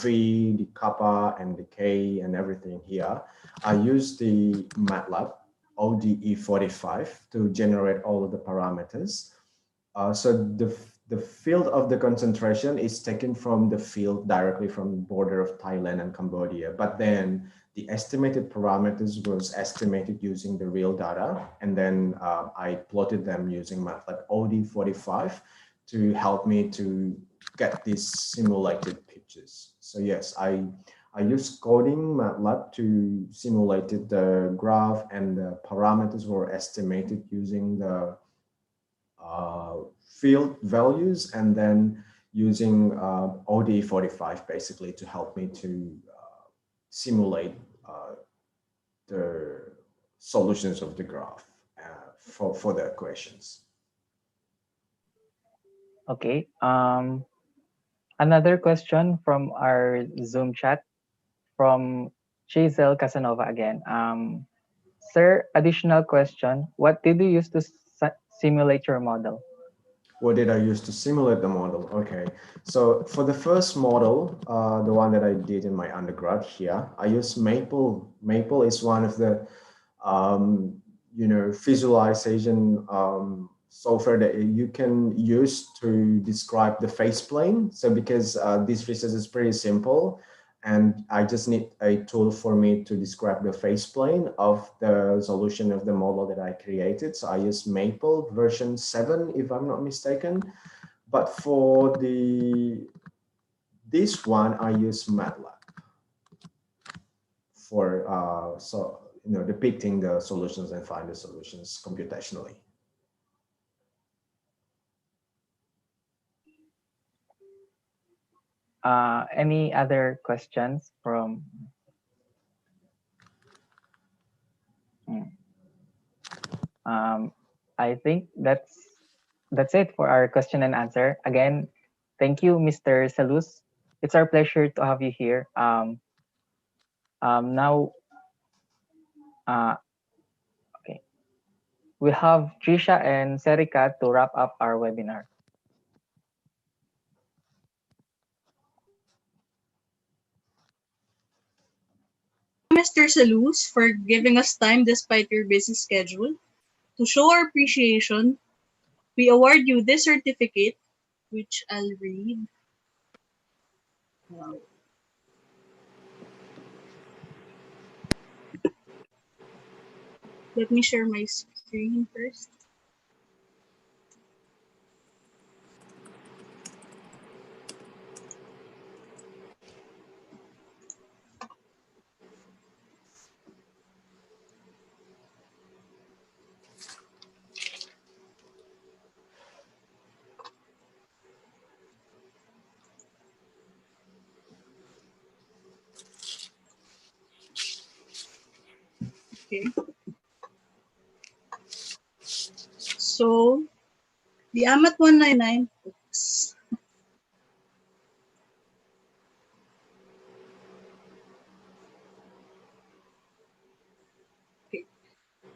V, the kappa, and the K, and everything here, I use the MATLAB ODE45 to generate all of the parameters. So the field of the concentration is taken from the field directly from the border of Thailand and Cambodia. But then the estimated parameters was estimated using the real data. And then I plotted them using MATLAB OD45 to help me to get these simulated pictures. So yes, I use coding MATLAB to simulate the graph, and the parameters were estimated using the field values, and then using OD45 basically to help me to simulate the solutions of the graph for the equations. Okay. Another question from our Zoom chat from Chazel Casanova again. Sir, additional question. What did you use to simulate your model? What did I use to simulate the model? Okay, so for the first model, the one that I did in my undergrad here, I used Maple. Maple is one of the, visualization software that you can use to describe the phase plane. So because this research is pretty simple, and I just need a tool for me to describe the phase plane of the solution of the model that I created. So I use Maple version 7, if I'm not mistaken. But for this one, I use MATLAB for depicting the solutions and find the solutions computationally. Any other questions from? Um, I think that's it for our question and answer. Again, thank you, Mr. Seluz. It's our pleasure to have you here. Now, okay, we have Trisha and Serika to wrap up our webinar. Mr. Seluz, for giving us time despite your busy schedule. To show our appreciation, we award you this certificate, which I'll read. Wow. Let me share my screen first. Okay. So, the AMAT 199. Oops. Okay.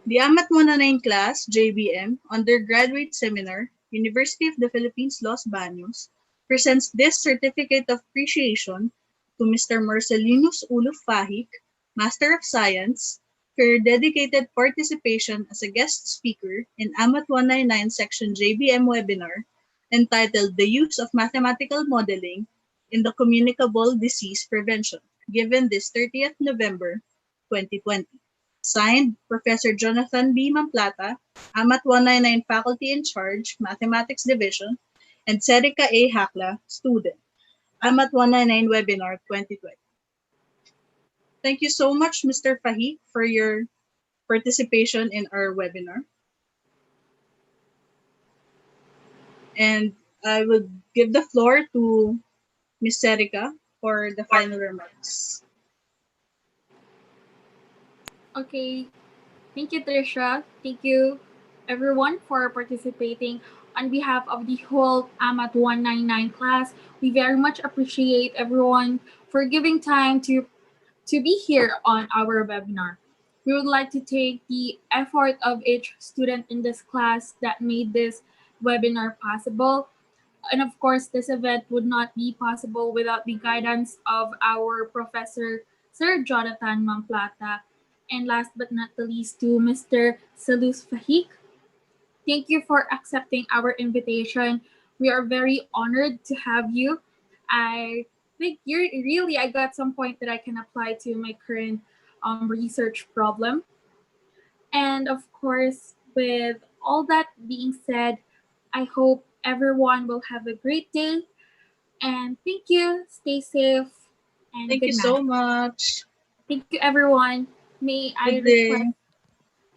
The AMAT 109 class, JBM, Undergraduate Seminar, University of the Philippines, Los Baños, presents this certificate of appreciation to Mr. Marcelinus Uluf Fahik, Master of Science, for your dedicated participation as a guest speaker in AMAT 199 section JBM webinar entitled The Use of Mathematical Modeling in the Communicable Disease Prevention, given this 30th November 2020. Signed, Professor Jonathan B. Mamplata, AMAT 199 Faculty in Charge, Mathematics Division, and Serika A. Hakla, Student, AMAT 199 Webinar 2020. Thank you so much, Mr. Fahik, for your participation in our webinar. And I would give the floor to Miss Serica for the final remarks. Okay, thank you, Trisha. Thank you, everyone, for participating. On behalf of the whole AMAT 199 class, we very much appreciate everyone for giving time to be here on our webinar. We would like to thank the effort of each student in this class that made this webinar possible. And of course, this event would not be possible without the guidance of our professor, Sir Jonathan Mamplata. And last but not the least, to Mr. Seluz Fahik. Thank you for accepting our invitation. We are very honored to have you. I think I got some point that I can apply to my current research problem. And of course, with all that being said, I hope everyone will have a great day. And thank you. Stay safe and Thank you good so night. much. Thank you, everyone. May I Good day. request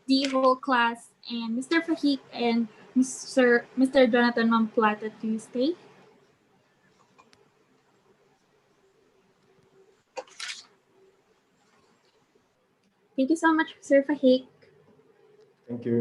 the whole class and Mr. Fahik and Mr. Jonathan Mamplata to stay. Thank you so much, Sir Fahik. Thank you.